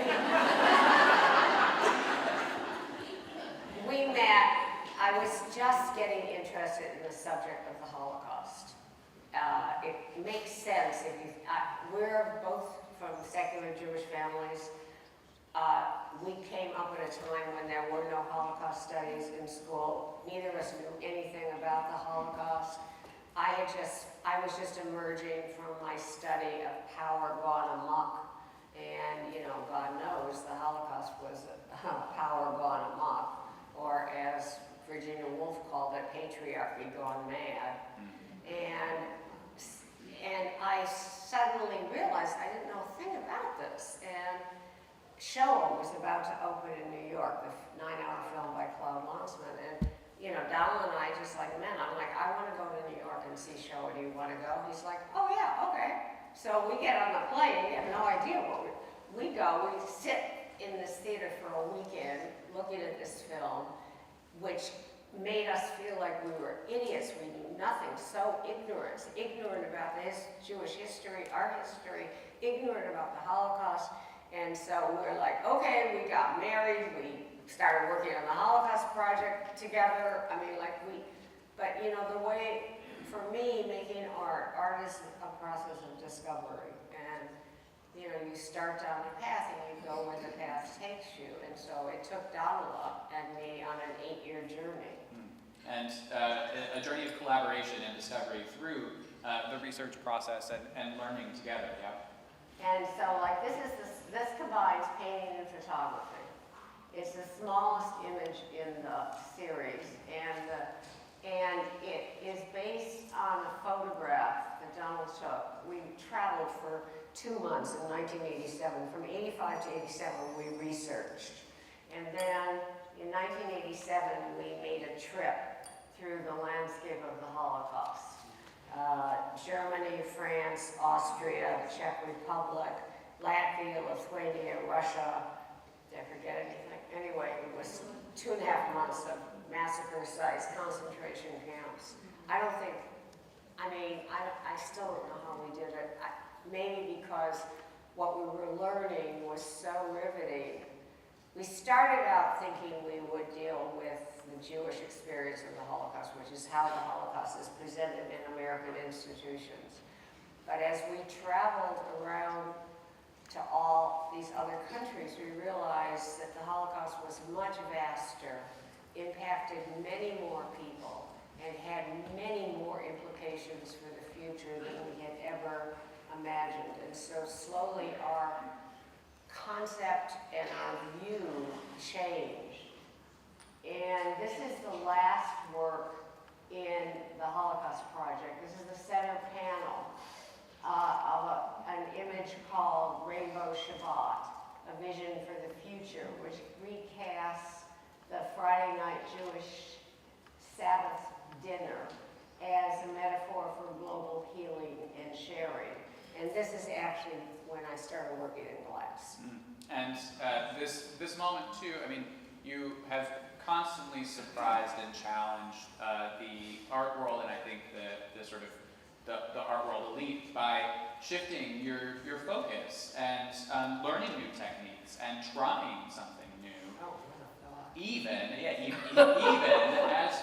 Speaker 2: we met. I was just getting interested in the subject of the Holocaust. It makes sense if you, we're both from secular Jewish families. We came up at a time when there were no Holocaust studies in school. Neither of us knew anything about the Holocaust. I was just emerging from my study of power gone amok. And, you know, God knows the Holocaust was power gone amok, or as Virginia Woolf called it, patriarchy gone mad. And I suddenly realized I didn't know a thing about this. And Shoah was about to open in New York, the 9-hour film by Claude Lanzmann. And, you know, Donald and I just like men. I'm like, I want to go to New York and see Shoah. Do you want to go? He's like, oh yeah, okay. So we get on the plane. We have no idea what we go. We sit in this theater for a weekend looking at this film, which made us feel like we were idiots. We knew nothing, so ignorant about Jewish history, our history, ignorant about the Holocaust. And so we were like, okay, we got married, we started working on the Holocaust Project together. I mean, but you know, the way, for me, making art is a process of discovery. And you know, you start down a path and you go where the path takes you. And so it took Donald and me on an 8-year journey.
Speaker 1: And a journey of collaboration and discovery through the research process and learning together, yeah.
Speaker 2: And so, like, this combines painting and photography. It's the smallest image in the series, and it is based on a photograph that Donald took. We traveled for 2 months in 1987. From 85 to 87, we researched. And then in 1987, we made a trip through the landscape of the Holocaust. Germany, France, Austria, the Czech Republic, Latvia, Lithuania, Russia. Did I forget anything? Anyway, it was 2.5 months of massacre sites, concentration camps. I still don't know how we did it. Maybe because what we were learning was so riveting. We started out thinking we would deal with the Jewish experience of the Holocaust, which is how the Holocaust is presented in American institutions. But as we traveled around to all these other countries, we realized that the Holocaust was much vaster, impacted many more people, and had many more implications for the future than we had ever imagined. And so slowly our concept and our view changed. And this is the last work in the Holocaust Project. This is the center panel of an image called Rainbow Shabbat, a vision for the future, which recasts the Friday night Jewish Sabbath dinner as a metaphor for global healing and sharing. And this is actually when I started working in glass.
Speaker 1: And this moment too, I mean, you have constantly surprised and challenged the art world, and I think the sort of the art world elite by shifting your focus and learning new techniques and trying something new. Even as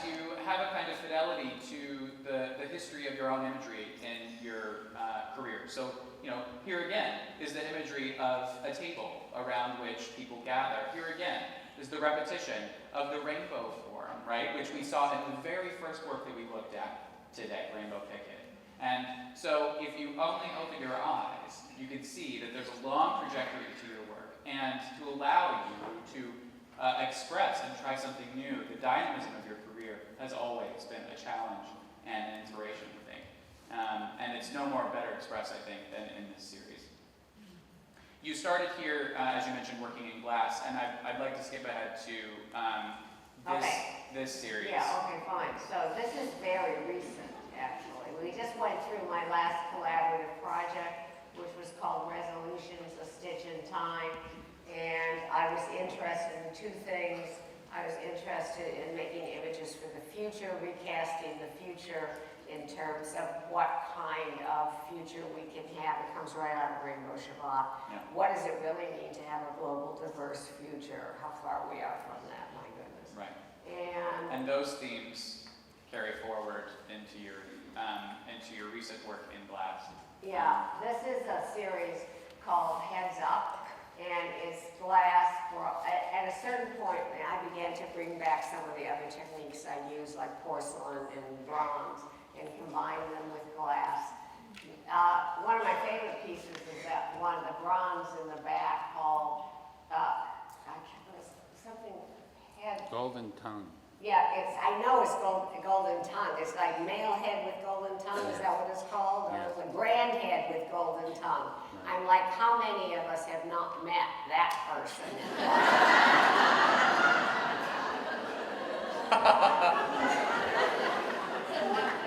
Speaker 1: you have a kind of fidelity to the history of your own imagery in your career. So, you know, here again is the imagery of a table around which people gather. Here again is the repetition of the rainbow form, right, which we saw in the very first work that we looked at today, Rainbow Picket. And so if you only open your eyes, you can see that there's a long trajectory to your work, and to allow you to express and try something new, the dynamism of your career has always been a challenge and an inspiration, I think. And it's no more better expressed, I think, than in this series. You started here, as you mentioned, working in glass, and I'd like to skip ahead to this series.
Speaker 2: Yeah, okay, fine. So this is very recent, actually. We just went through my last collaborative project, which was called Resolutions, A Stitch in Time. And I was interested in two things. I was interested in making images for the future, recasting the future in terms of what kind of future we can have. It comes right out of Rainbow Shabbat.
Speaker 1: Yeah.
Speaker 2: What does it really mean to have a global, diverse future? How far we are from that, my goodness.
Speaker 1: Right.
Speaker 2: And
Speaker 1: those themes carry forward into your recent work in glass.
Speaker 2: yeah, this is a series called Heads Up, and it's glass. At a certain point, I began to bring back some of the other techniques I use, like porcelain and bronze, and combine them with glass. One of my favorite pieces is that one, the bronze in the back called, something head.
Speaker 3: Golden tongue.
Speaker 2: Yeah, I know it's golden tongue. It's like male head with golden tongue, is that what it's called?
Speaker 3: Yes.
Speaker 2: Or the grand head with golden tongue.
Speaker 3: Right.
Speaker 2: I'm like, how many of us have not met that person?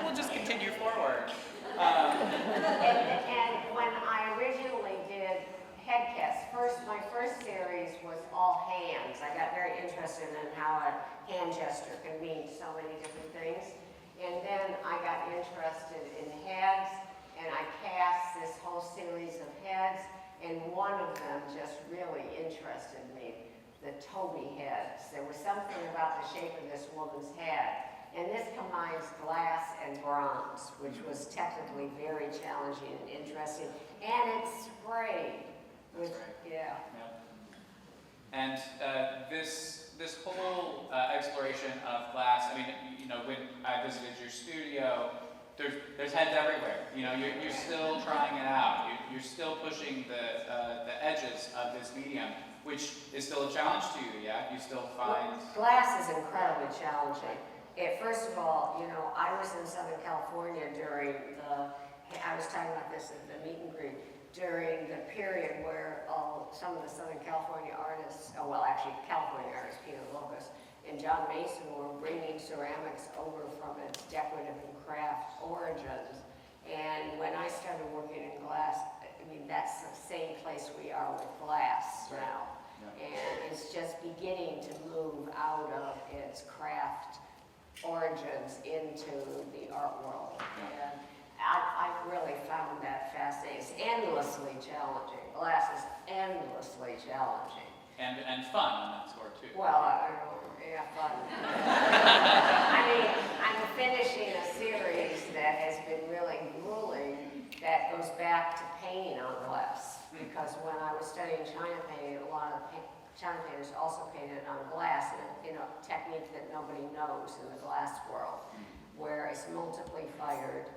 Speaker 1: We'll just continue forward.
Speaker 2: And when I originally did headcasts, my first series was all hands. I got very interested in how a hand gesture can mean so many different things. And then I got interested in heads, and I cast this whole series of heads, and one of them just really interested me, the Toby heads. There was something about the shape of this woman's head. And this combines glass and bronze, which was technically very challenging and interesting. And it's sprayed. Yeah.
Speaker 1: And this whole exploration of glass, I mean, when I visited your studio, there's heads everywhere. You're still trying it out. You're still pushing the edges of this medium, which is still a challenge to you, yeah? You still find...
Speaker 2: Glass is incredibly challenging. First of all, I was in Southern California during I was talking about this at the meet and greet, during the period where some of the Southern California artists, California artists, Pino Lopez and John Mason, were bringing ceramics over from its decorative and craft origins. And when I started working in glass, that's the same place we are with glass now. Yeah. And it's just beginning to move out of its craft origins into the art world. Yeah. And I've really found that fascinating. It's endlessly challenging. Glass is endlessly challenging.
Speaker 1: And fun on that score, too.
Speaker 2: Well, fun. I'm finishing a series that has been really grueling that goes back to painting on glass. Because when I was studying China painting, a lot of China painters also painted on glass in a technique that nobody knows in the glass world, where it's multiply fired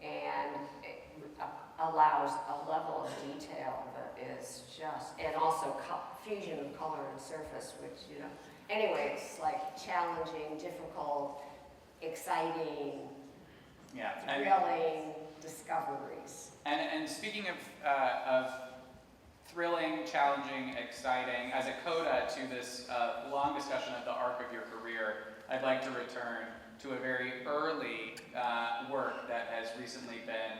Speaker 2: and it allows a level of detail that is just, and also fusion of color and surface, which, anyway, it's like challenging, difficult, exciting, thrilling discoveries.
Speaker 1: And speaking of thrilling, challenging, exciting, as a coda to this long discussion of the arc of your career, I'd like to return to a very early work that has recently been,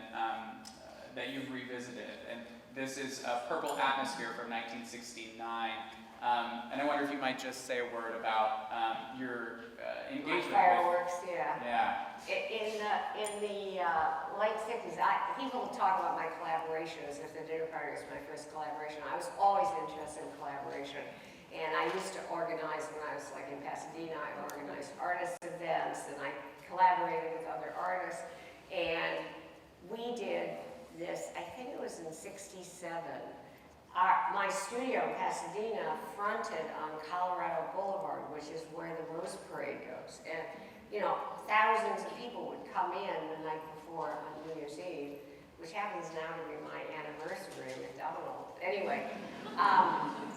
Speaker 1: that you've revisited. And this is Purple Atmosphere from 1969. And I wonder if you might just say a word about your engagement
Speaker 2: fireworks,
Speaker 1: with...
Speaker 2: Yeah. In the late 60s, people talk about my collaboration as if the dinner party was my first collaboration. I was always interested in collaboration. And I used to organize, when I was in Pasadena, I organized artist events, and I collaborated with other artists. And we did this, I think it was in '67. My studio in Pasadena fronted on Colorado Boulevard, which is where the Rose Parade goes. And, thousands of people would come in the night before on New Year's Eve which happens now to be my anniversary. I'm a double. Anyway,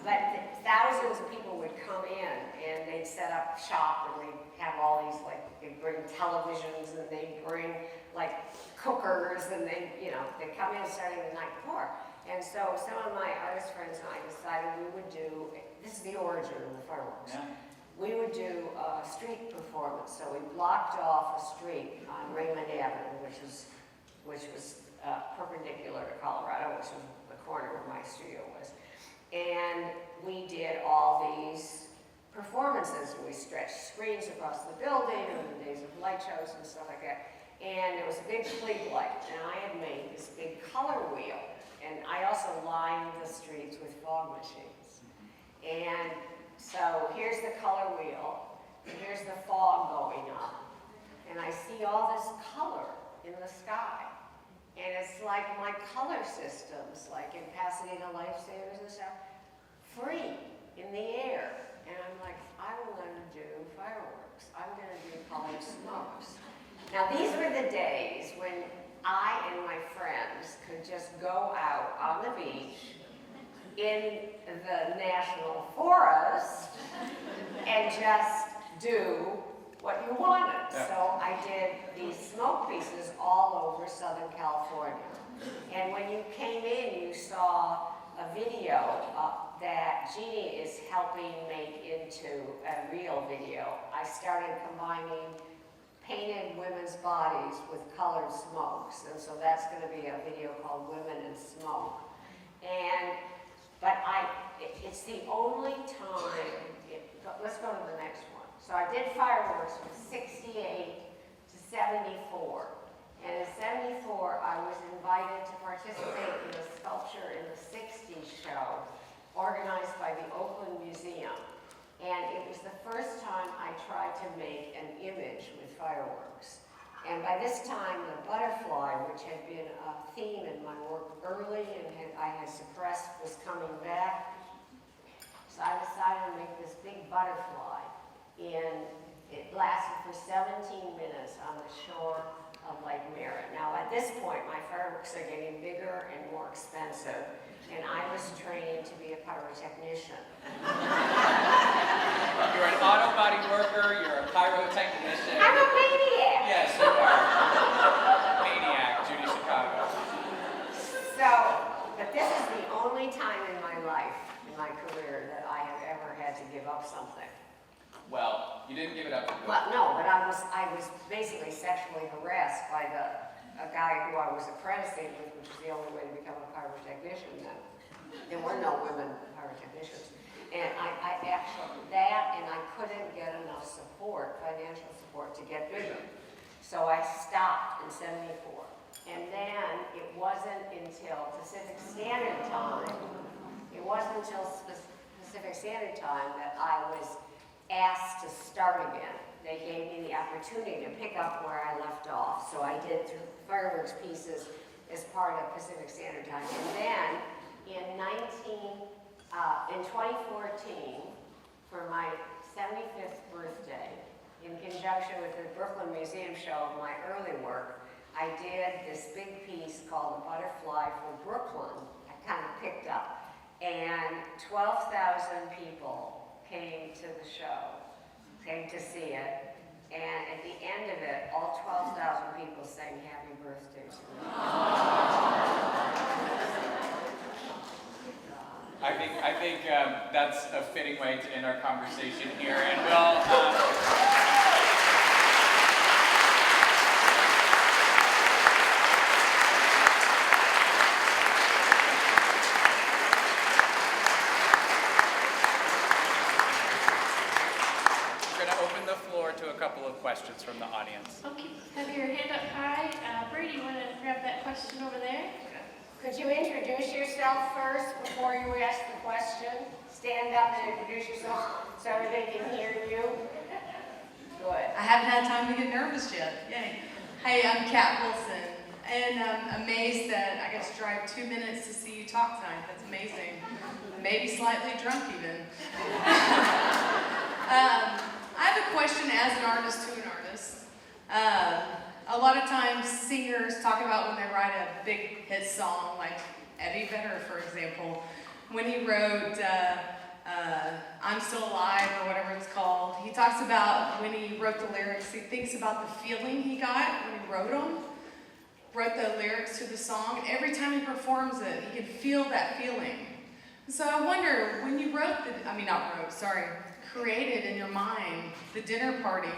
Speaker 2: but thousands of people would come in and they'd set up shop and they'd have all these, like, they'd bring televisions and they'd bring like cookers and they'd come in starting the night before. And so some of my artist friends and I decided we would do, this is the origin of the fireworks. Yeah. We would do a street performance. So we blocked off a street on Raymond Avenue, which was perpendicular to Colorado, which was the corner where my studio was. And we did all these performances. We stretched screens across the building and the days of light shows and stuff like that. And it was a big fleet light, and I had made this big color wheel. And I also lined the streets with fog machines. And so here's the color wheel, and here's the fog going on. And I see all this color in the sky. And it's like my color systems, like in Pasadena Lifesavers and stuff, free in the air. And I'm like, I'm going to do fireworks. I'm going to do colored smokes. Now these were the days when I and my friends could just go out on the beach in the National Forest and just do what you wanted. Yeah. So I did these smoke pieces all over Southern California. And when you came in, you saw a video that Judy is helping make into a real video. I started combining painted women's bodies with colored smokes. And so that's going to be a video called Women in Smoke. But it's the only time, let's go to the next one. So I did fireworks from 68 to 74. And in 74, I was invited to participate in a sculpture in the 60s show organized by the Oakland Museum. And it was the first time I tried to make an image with fireworks. And by this time, the butterfly, which had been a theme in my work early and I had suppressed, was coming back. So I decided to make this big butterfly. And it lasted for 17 minutes on the shore of Lake Merritt. Now at this point, my fireworks are getting bigger and more expensive. And I was trained to be a pyrotechnician.
Speaker 1: You're an auto body worker, you're a pyrotechnician.
Speaker 2: I'm a maniac!
Speaker 1: Yes, you are. Maniac, Judy Chicago.
Speaker 2: So, but this is the only time in my life, in my career, that I have ever had to give up something.
Speaker 1: Well, you didn't give it up for good.
Speaker 2: Well, no, but I was basically sexually harassed by a guy who I was apprenticing with, which is the only way to become a pyrotechnician then. There were no women pyrotechnicians. And I actually, and I couldn't get enough support, financial support, to get bigger. So I stopped in 74. And then it wasn't until Pacific Standard Time, that I was asked to start again. They gave me the opportunity to pick up where I left off. So I did fireworks pieces as part of Pacific Standard Time. And then in 2014, for my 75th birthday, in conjunction with the Brooklyn Museum show of my early work, I did this big piece called The Butterfly for Brooklyn. I kind of picked up. And 12,000 people came to the show, came to see it. And at the end of it, all 12,000 people sang happy birthday to me.
Speaker 1: I think that's a fitting way to end our conversation here, and we'll. We're going to open the floor to a couple of questions from the audience.
Speaker 3: Okay, have your hand up high. Brady, you want to grab that question over there?
Speaker 2: Could you introduce yourself first before you ask the question? Stand up and introduce yourself so everybody can hear you. Good.
Speaker 4: I haven't had time to get nervous yet. Yay. Hey, I'm Kat Wilson, and I'm amazed that I get to drive 2 minutes to see you talk tonight. That's amazing. Maybe slightly drunk even. I have a question as an artist to an artist. a lot of times singers talk about when they write a big hit song, like Eddie Vedder, for example, when he wrote I'm Still Alive, or whatever it's called. He talks about when he wrote the lyrics, he thinks about the feeling he got when he wrote the lyrics to the song. Every time he performs it, he can feel that feeling. So I wonder, when you created in your mind the dinner party,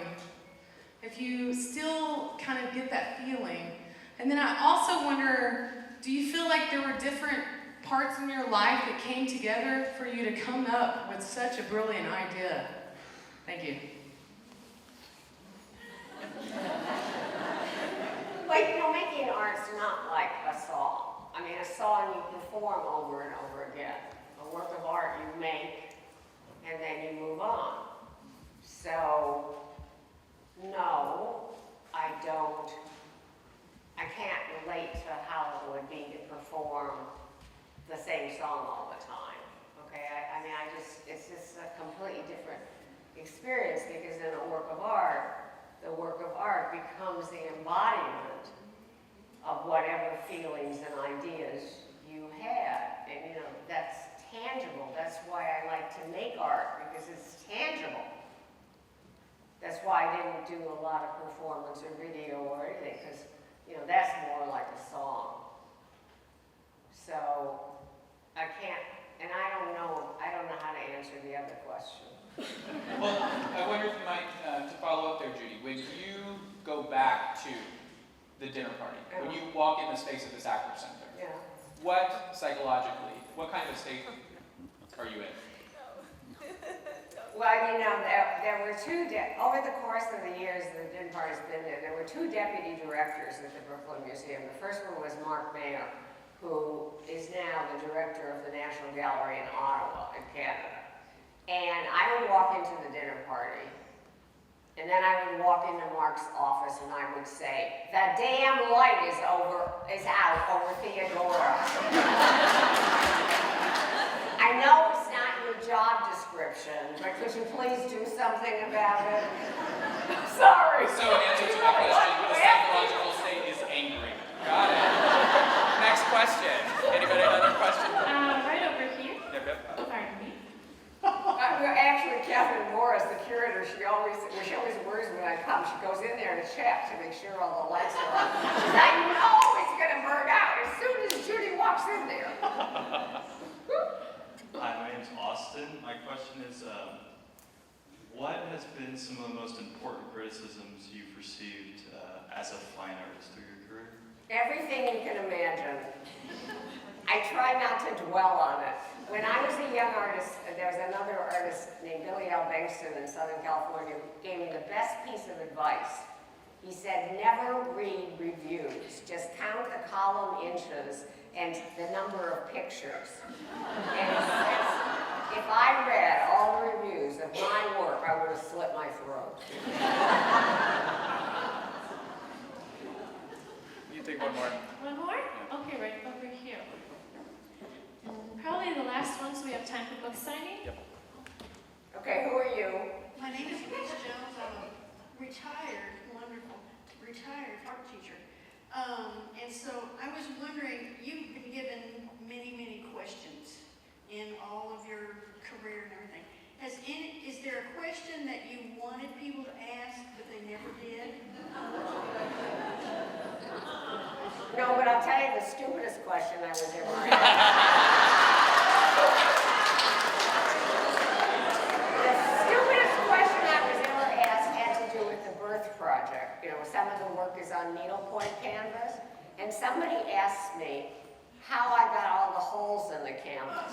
Speaker 4: if you still kind of get that feeling. And then I also wonder, do you feel like there were different parts in your life that came together for you to come up with such a brilliant idea? Thank you.
Speaker 2: Like, making art's not like a song. I mean, a song you perform over and over again. A work of art you make, and then you move on. So, no, I can't relate to how it would be to perform the same song all the time. Okay, it's just a completely different experience, because in a work of art, the work of art becomes the embodiment of whatever feelings and ideas you had. And that's tangible. That's why I like to make art, because it's tangible. That's why I didn't do a lot of performance or video or anything, because that's more like a song. So I can't, and I don't know how to answer the other question.
Speaker 1: Well, I wonder if you might, to follow up there, Judy, when you go back to the dinner party, when you walk in the space of this Actor Center, what psychologically, what kind of state are you in?
Speaker 2: Well, there were over the course of the years that the dinner party's been there were two deputy directors at the Brooklyn Museum. The first one was Mark Mayer, who is now the director of the National Gallery in Ottawa, in Canada. And I would walk into the dinner party, and then I would walk into Mark's office, and I would say, "The damn light is out over Theodora." I know it's not your job description, but could you please do something about it? Sorry.
Speaker 1: So in answer to my question, the psychological state is angry. Got it. Next question. Anybody another question?
Speaker 3: Right over here.
Speaker 1: Yep.
Speaker 3: Pardon me.
Speaker 2: Actually, Catherine Morris, the curator, she always worries when I come. She goes in there to check to make sure all the lights are on. She says, "I know it's going to burn out as soon as Judy walks in there."
Speaker 5: Hi, my name's Austin. My question is, what has been some of the most important criticisms you've received as a fine artist through your career?
Speaker 2: Everything you can imagine. I try not to dwell on it. When I was a young artist, there was another artist named Billy L. Bankston in Southern California who gave me the best piece of advice. He said, never read reviews. Just count the column inches and the number of pictures. And if I read all the reviews of my work, I would have slit my throat.
Speaker 1: You take one more.
Speaker 3: One more? Okay, right over here. Probably the last one, so we have time for book signing.
Speaker 1: Yep.
Speaker 2: Okay, who are you?
Speaker 6: My name is Miss Jones. I'm a retired art teacher. And so I was wondering, you've been given many, many questions in all of your career and everything. Is there a question that you wanted people to ask, but they never did?
Speaker 2: No, but I'll tell you the stupidest question I was ever asked. The stupidest question I was ever asked had to do with the birth project. Some of the work is on needlepoint canvas, and somebody asked me how I got all the holes in the canvas.